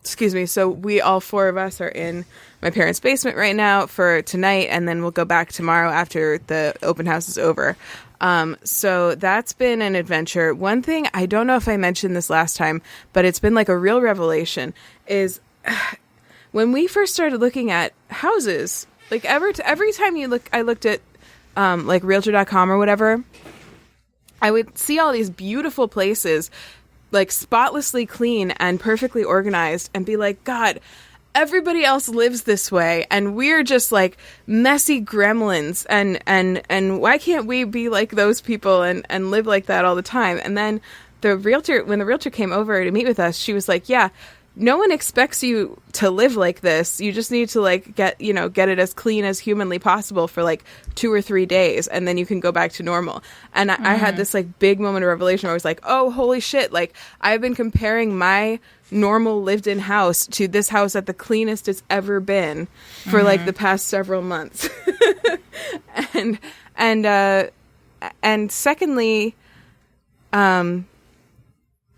So we, all 4 of us, are in my parents' basement right now for tonight, and then we'll go back tomorrow after the open house is over. So that's been an adventure. One thing, I don't know if I mentioned this last time, but it's been like a real revelation, is when we first started looking at houses, like every time I looked at like realtor.com or whatever, I would see all these beautiful places, like spotlessly clean and perfectly organized, and be like, God, everybody else lives this way, and we're just like messy gremlins, and why can't we be like those people and live like that all the time? And then when the realtor came over to meet with us, she was like, yeah, no one expects you to live like this. You just need to like get it as clean as humanly possible for like 2 or 3 days, and then you can go back to normal. And I had this like big moment of revelation where I was like, oh, holy shit. Like, I've been comparing my normal lived in house to this house at the cleanest it's ever been for like the past several months. and secondly,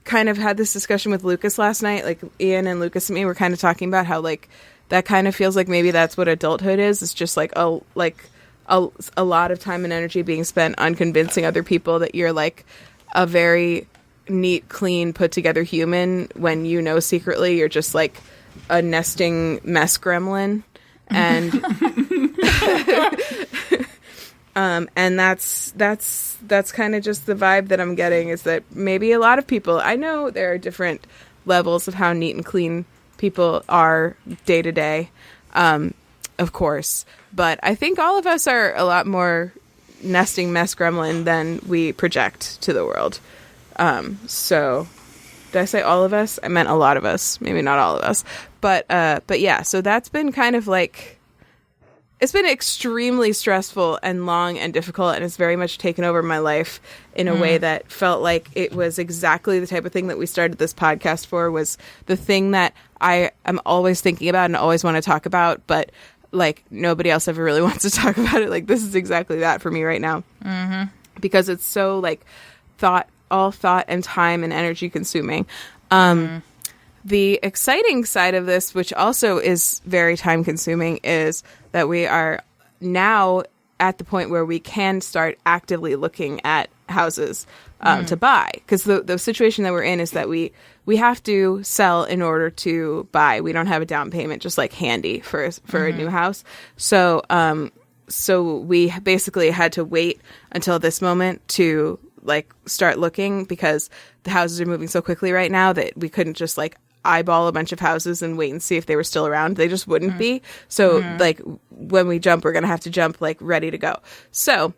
kind of had this discussion with Lucas last night. Like, Ian and Lucas and me were kind of talking about how like that kind of feels like maybe that's what adulthood is. It's just like a lot of time and energy being spent on convincing other people that you're like a very neat, clean, put together human, when secretly you're just like a nesting mess gremlin. And And that's kind of just the vibe that I'm getting, is that maybe a lot of people, I know there are different levels of how neat and clean people are day to day, of course, but I think all of us are a lot more nesting mess gremlin than we project to the world. So did I say all of us? I meant a lot of us, maybe not all of us, but yeah, so that's been kind of like, it's been extremely stressful and long and difficult, and it's very much taken over my life in a way that felt like it was exactly the type of thing that we started this podcast for, was the thing that I am always thinking about and always want to talk about, but like nobody else ever really wants to talk about it. Like, this is exactly that for me right now. Because it's so like thought and time and energy consuming. The exciting side of this, which also is very time consuming, is that we are now at the point where we can start actively looking at houses to buy. Because the situation that we're in is that we have to sell in order to buy. We don't have a down payment just like handy for a new house. So we basically had to wait until this moment to like start looking, because the houses are moving so quickly right now that we couldn't just like eyeball a bunch of houses and wait and see if they were still around. They just wouldn't be. So like when we jump, we're going to have to jump like ready to go. So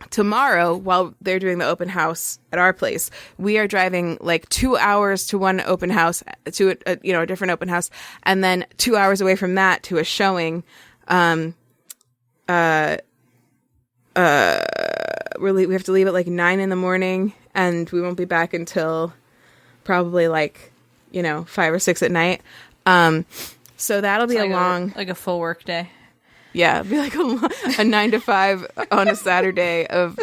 tomorrow, while they're doing the open house at our place, we are driving like 2 hours to one open house, to a different open house, and then 2 hours away from that to a showing. We have to leave at like 9 a.m, and we won't be back until probably like 5 or 6 at night. So that'll be like a full work day. Yeah, it'll be like a 9 to 5 on a Saturday of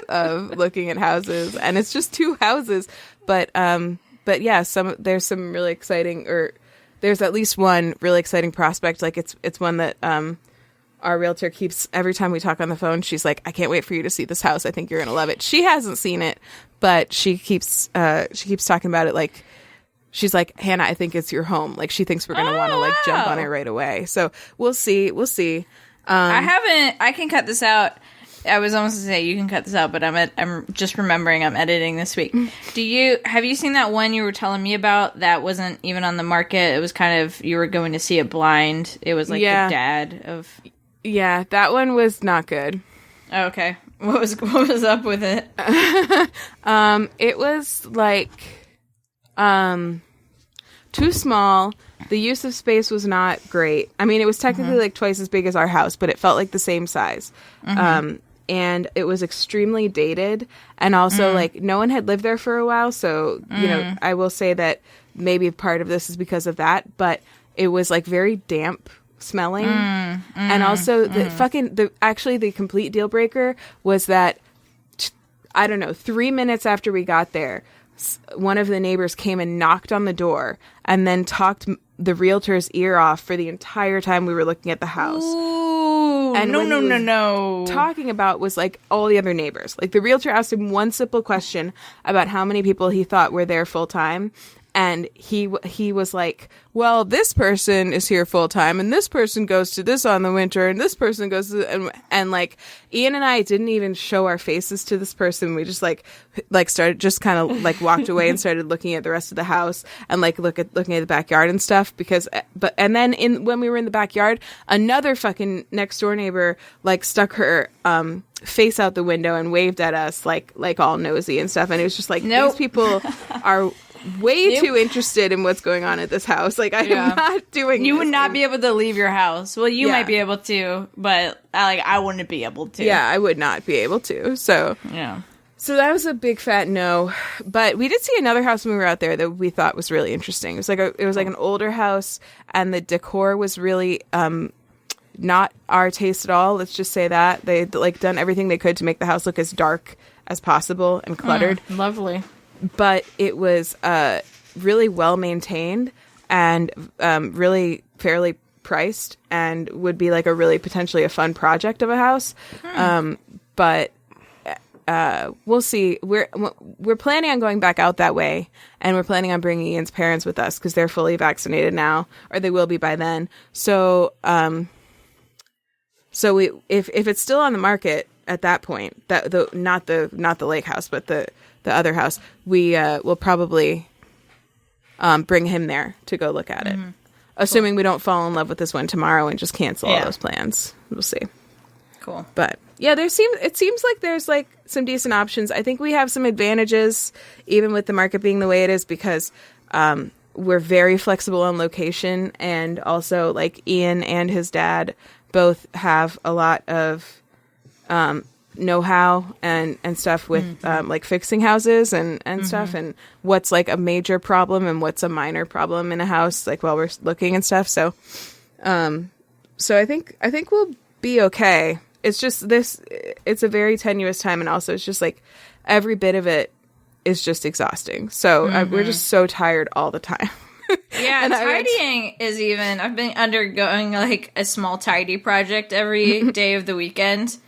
looking at houses, and it's just 2 houses. But yeah, there's some really exciting, or there's at least one really exciting prospect. Like it's one that our realtor keeps, every time we talk on the phone, she's like, I can't wait for you to see this house. I think you're gonna love it. She hasn't seen it, but she keeps talking about it. Like, she's like, Hannah, I think it's your home. Like, she thinks we're gonna want to like jump on it right away. So we'll see. I can cut this out. I was almost to say you can cut this out, but I'm just remembering I'm editing this week. Have you seen that one you were telling me about that wasn't even on the market? It was kind of, you were going to see it blind. It was like the dad of. Yeah, that one was not good. Oh, okay. What was up with it? It was like too small. The use of space was not great. I mean, it was technically like twice as big as our house, but it felt like the same size. And it was extremely dated, and also like no one had lived there for a while. So, I will say that maybe part of this is because of that, but it was like very damp smelling. And also the complete deal breaker was that, I don't know, 3 minutes after we got there, one of the neighbors came and knocked on the door and then talked the realtor's ear off for the entire time we were looking at the house. Ooh, and no. Talking about was like all the other neighbors. Like, the realtor asked him one simple question about how many people he thought were there full time. And he was like, well, this person is here full time, and this person goes to this on the winter, and this person goes to, and like Ian and I didn't even show our faces to this person. We just like started, just kind of like walked away and started looking at the rest of the house and like looking at the backyard and stuff, and then when we were in the backyard, another fucking next door neighbor like stuck her face out the window and waved at us like all nosy and stuff, and it was just like, nope. These people are way too interested in what's going on at this house. Like, I am not doing You this. would not be able to leave your house. Well, you might be able to, but I wouldn't be able to. Yeah, I would not be able to. So So that was a big fat no. But we did see another house when we were out there that we thought was really interesting. It was like an older house, and the decor was really not our taste at all. Let's just say that. They'd like done everything they could to make the house look as dark as possible and cluttered. Lovely. But it was really well maintained and really fairly priced, and would be like a really potentially a fun project of a house. But we'll see. We're planning on going back out that way, and we're planning on bringing Ian's parents with us because they're fully vaccinated now, or they will be by then. So if it's still on the market, at that point, not the lake house, but the other house, we will probably bring him there to go look at it. Assuming we don't fall in love with this one tomorrow and just cancel all those plans. We'll see. Cool. But yeah, it seems like there's like some decent options. I think we have some advantages, even with the market being the way it is, because we're very flexible on location, and also like Ian and his dad both have a lot of know-how and stuff with like fixing houses and stuff, and what's like a major problem and what's a minor problem in a house, like while we're looking and stuff. So I think we'll be okay. It's just it's a very tenuous time, and also it's just like every bit of it is just exhausting. So we're just so tired all the time. Yeah, and tidying is even... I've been undergoing, like, a small tidy project every day of the weekend.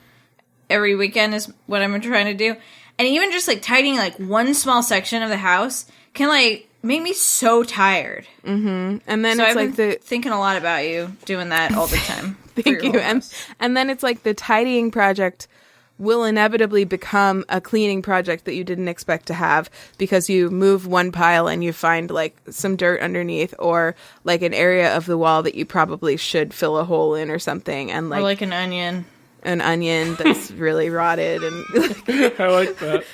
Every weekend is what I'm trying to do. And even just, like, tidying, like, one small section of the house can, like, make me so tired. Mm-hmm. And then so it's I've like thinking a lot about you doing that all the time. Thank you. And then it's like the tidying project will inevitably become a cleaning project that you didn't expect to have, because you move one pile and you find like some dirt underneath, or like an area of the wall that you probably should fill a hole in or something, and or like an onion that's really rotted, and I like that.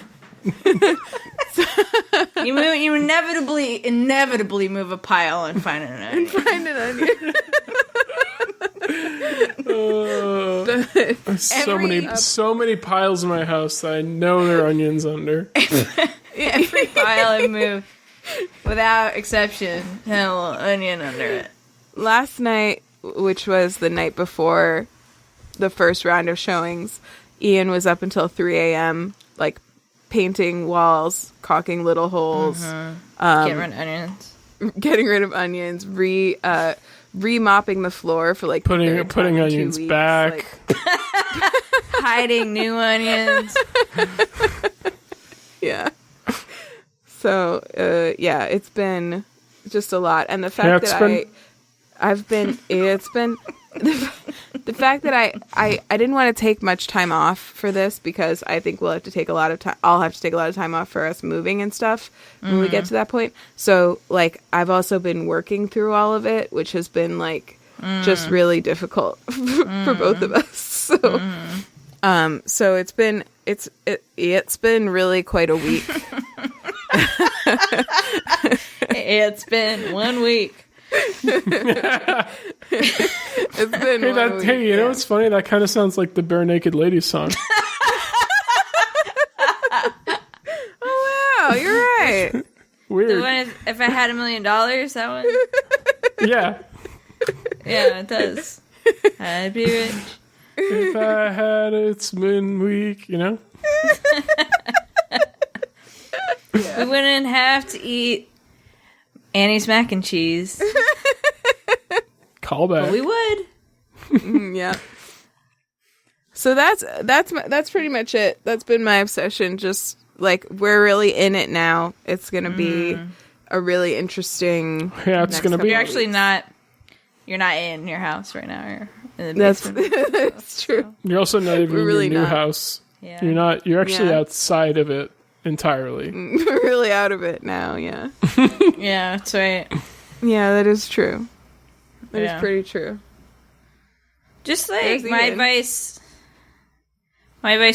You inevitably move a pile and find an onion. So many piles in my house that I know there are onions under. Every pile I move, without exception, had a little onion under it. Last night, which was the night before the first round of showings, Ian was up until 3 a.m. like painting walls, caulking little holes, getting rid of onions, re-mopping the floor for like putting onions back, like, hiding new onions. Yeah. So it's been just a lot, and the fact that the fact that I didn't want to take much time off for this, because I think we'll have to take a lot of time. I'll have to take a lot of time off for us moving and stuff when we get to that point. So like I've also been working through all of it, which has been like just really difficult for both of us. So it's been really quite a week. It's been 1 week. It's been hey, you know what's funny? That kind of sounds like the Barenaked Ladies song. Oh wow, you're right. Weird. The one is, if I had $1 million, that one. Yeah. Yeah, it does. I'd be rich. If I had it's been week, you know. We wouldn't have to eat Annie's mac and cheese. Callback. But we would. Yeah. So that's pretty much it. That's been my obsession. Just like we're really in it now. It's gonna be a really interesting. Yeah, it's gonna be. You're actually not. You're not in your house right now. You're in the basement. That's true. You're also not even in really your new not. house. Yeah. You're not. You're actually outside of it entirely. We're really out of it now. Yeah. Yeah, that's right. Yeah, that is true. That is pretty true. Just like my advice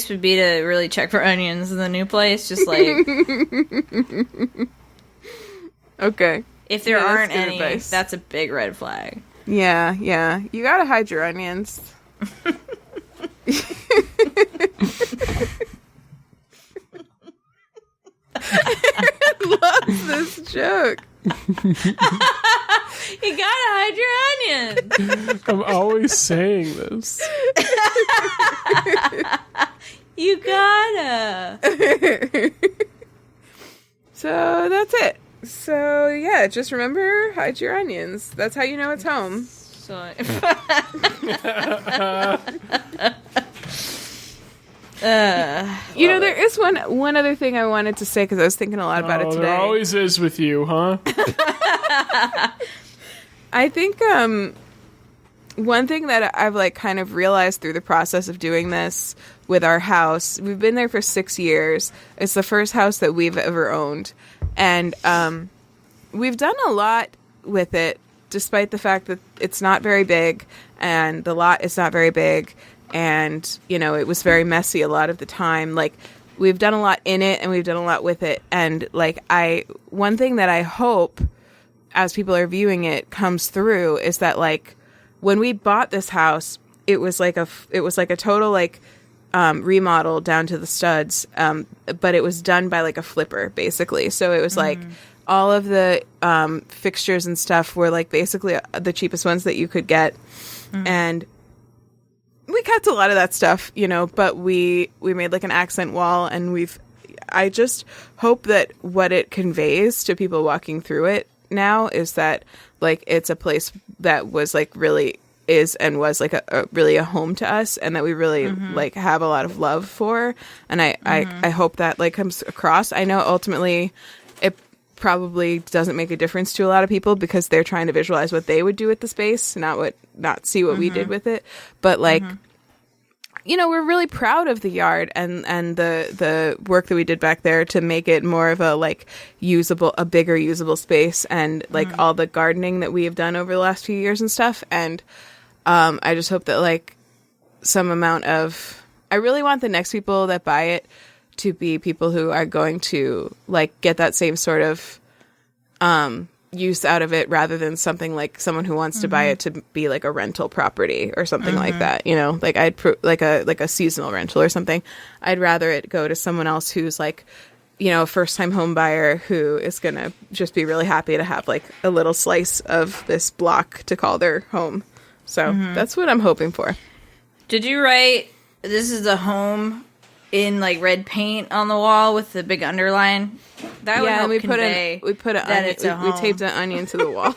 would be to really check for onions in the new place. Just like okay, if there aren't any, advice. That's a big red flag. Yeah, you gotta hide your onions. Loves this joke. You gotta hide your onions. I'm always saying this. You gotta. So that's it. So yeah, just remember, hide your onions. That's how you know it's home. So you know, there is one other thing I wanted to say, because I was thinking a lot about it today. There always is with you, huh? I think one thing that I've like kind of realized through the process of doing this with our house, we've been there for 6 years. It's the first house that we've ever owned. And we've done a lot with it, despite the fact that it's not very big and the lot is not very big. And, you know, it was very messy a lot of the time. Like, we've done a lot in it and we've done a lot with it. And like, one thing that I hope as people are viewing it comes through is that like, when we bought this house, it was like a total like remodel down to the studs, but it was done by like a flipper basically. So it was like all of the fixtures and stuff were like basically the cheapest ones that you could get, and we kept a lot of that stuff, you know. But we made like an accent wall, and I just hope that what it conveys to people walking through it now is that like it's a place that was like really is and was like a really a home to us, and that we really like have a lot of love for. And I hope that like comes across. I know ultimately it probably doesn't make a difference to a lot of people because they're trying to visualize what they would do with the space, not see what we did with it. But like you know, we're really proud of the yard and the work that we did back there to make it more of a like a bigger usable space, and like all the gardening that we have done over the last few years and stuff. And I just hope that like some amount of, I really want the next people that buy it to be people who are going to like get that same sort of use out of it, rather than something like someone who wants to buy it to be like a rental property or something like that, you know, like like a seasonal rental or something. I'd rather it go to someone else who's like, you know, a first time home buyer who is going to just be really happy to have like a little slice of this block to call their home. So that's what I'm hoping for. Did you write, this is a home in like red paint on the wall with the big underline? That would help convey we taped an onion to the wall.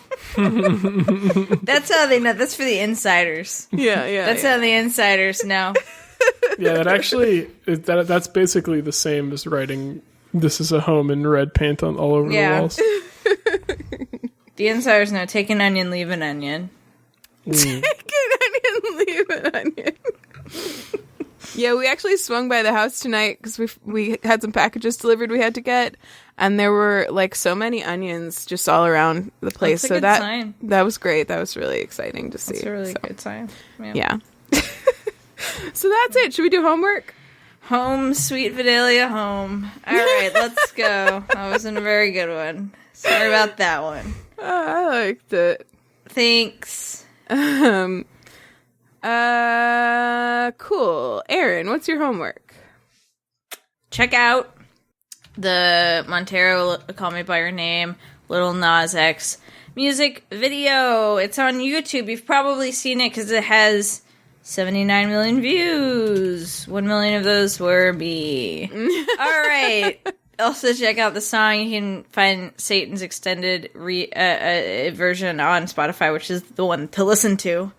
That's how they know. That's for the insiders. Yeah. That's how the insiders know. Yeah, that's basically the same as writing "This is a home" in red paint all over the walls. The insiders know. Take an onion, leave an onion. Take an onion, leave an onion. Yeah, we actually swung by the house tonight because we had some packages delivered we had to get, and there were like so many onions just all around the place. That's a good sign. That was great. That was really exciting to see. That's a really good sign. Yeah. So that's it. Should we do homework? Home, sweet Vidalia, home. All right, let's go. That wasn't a very good one. Sorry about that one. I liked it. Thanks. Cool. Erin, what's your homework? Check out the Montero Call Me By Your Name, Little Nas X music video. It's on YouTube. You've probably seen it because it has 79 million views. 1 million of those were me. All right. Also, check out the song. You can find Satan's extended version on Spotify, which is the one to listen to.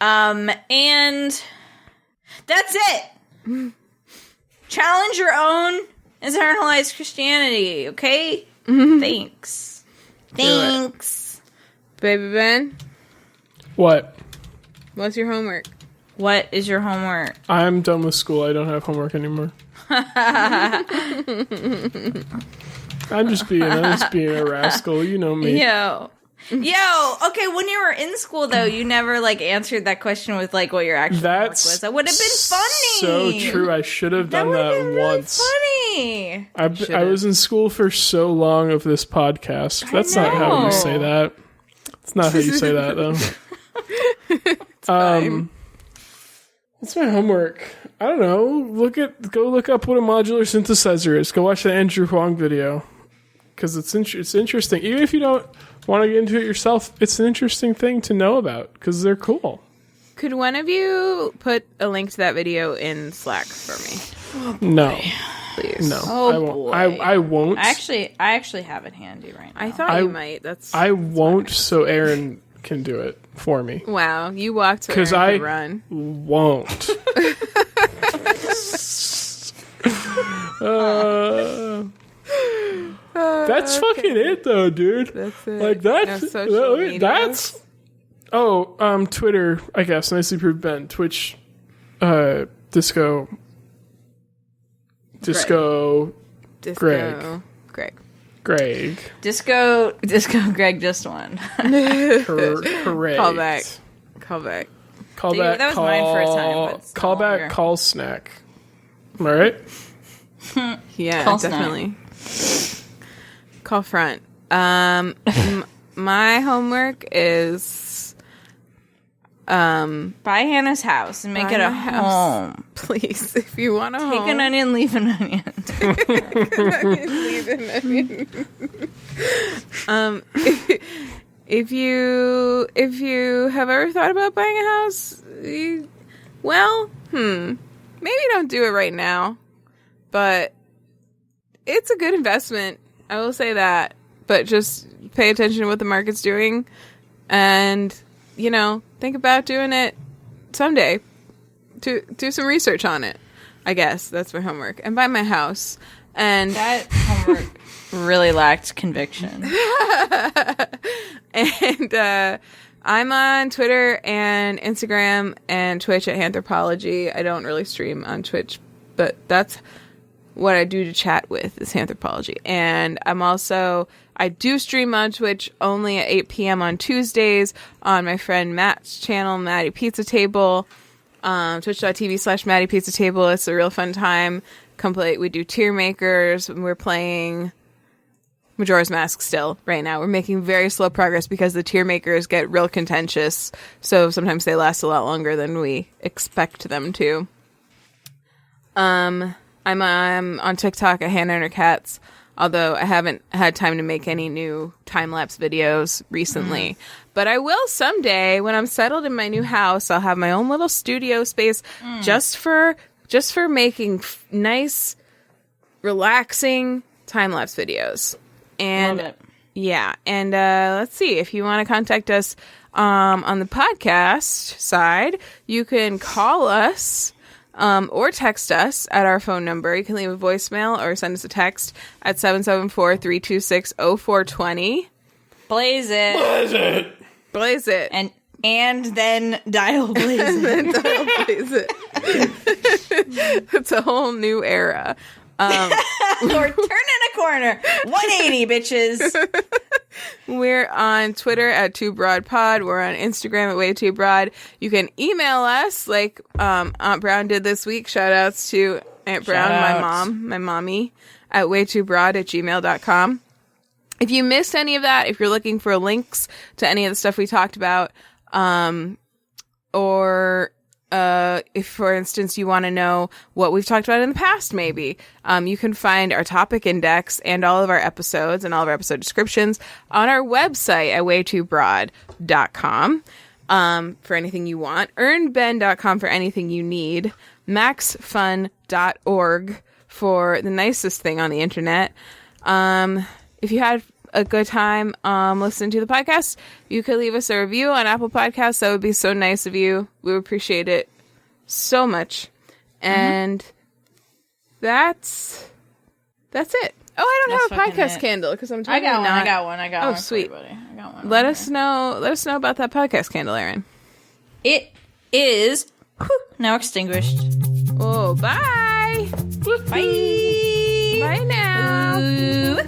And that's it. Challenge your own internalized Christianity, okay? Thanks. Baby Ben? What? What's your homework? What is your homework? I'm done with school. I don't have homework anymore. I'm just being a rascal. You know me. Yo, okay, when you were in school, though, you never, like, answered that question with, like, what your actual homework was. That would have been funny! So true. I should have done that once. Really funny! I was in school for so long of this podcast. That's not how you say that. It's not how you say that, though. It's fine. What's my homework? I don't know. Go look up what a modular synthesizer is. Go watch the Andrew Huang video. Because it's interesting. Even if you don't want to get into it yourself, it's an interesting thing to know about because they're cool. Could one of you put a link to that video in Slack for me? Oh, no. Please. No. Oh, I won't. I actually have it handy right now. I thought you might. I won't, so Erin can do it for me. Wow. You walked so Erin could run. Won't. That's fucking it, though, dude. That's it. Like that's Oh, Twitter, I guess. Nicely proved Ben. Twitch, Disco, Greg. Disco Greg just won. Correct. Callback. That was mine for a time. But Callback, call snack. Am I right? Yeah, call definitely. Call front. My homework is buy Hannah's house and make it a home. Please, if you want to take an onion, leave an onion. Leave an onion. If you have ever thought about buying a house, maybe don't do it right now, but it's a good investment. I will say that, but just pay attention to what the market's doing, and think about doing it someday. Do some research on it. I guess that's my homework, and buy my house. And that homework really lacked conviction. And I'm on Twitter and Instagram and Twitch at Anthropology. I don't really stream on Twitch, but that's what I do to chat with is Anthropology. And I do stream on Twitch only at 8 p.m. on Tuesdays on my friend Matt's channel, Maddie Pizza Table. Twitch.tv/Maddie Pizza Table. It's a real fun time. We do tier makers. We're playing Majora's Mask still right now. We're making very slow progress because the tier makers get real contentious. So sometimes they last a lot longer than we expect them to. I'm on TikTok at Hannah and her Cats, although I haven't had time to make any new time-lapse videos recently. But I will someday when I'm settled in my new house. I'll have my own little studio space just for making nice, relaxing time-lapse videos. And love it. Yeah, and let's see, if you want to contact us on the podcast side, you can call us or text us at our phone number. You can leave a voicemail or send us a text at 774-326-0420. Blaze it. And then dial blaze it. It's a whole new era. We're turning a corner. 180, bitches. We're on Twitter at 2BroadPod. We're on Instagram at Way2Broad. You can email us like Aunt Brown did this week. Shout outs to Aunt Brown, my mommy, at way2broad@gmail.com. If you missed any of that, if you're looking for links to any of the stuff we talked about, or if, for instance, you want to know what we've talked about in the past, maybe, you can find our topic index and all of our episodes and all of our episode descriptions on our website at way2broad.com for anything you want, earnben.com for anything you need, maxfun.org for the nicest thing on the internet. If you had a good time listening to the podcast, you could leave us a review on Apple Podcasts. That would be so nice of you. We would appreciate it so much. And that's it. Oh, I don't have a podcast candle because I'm totally I got one. Oh, sweet. I got one. Let us know about that podcast candle, Erin. It is now extinguished. Oh, bye. Bye. Bye now. Ooh.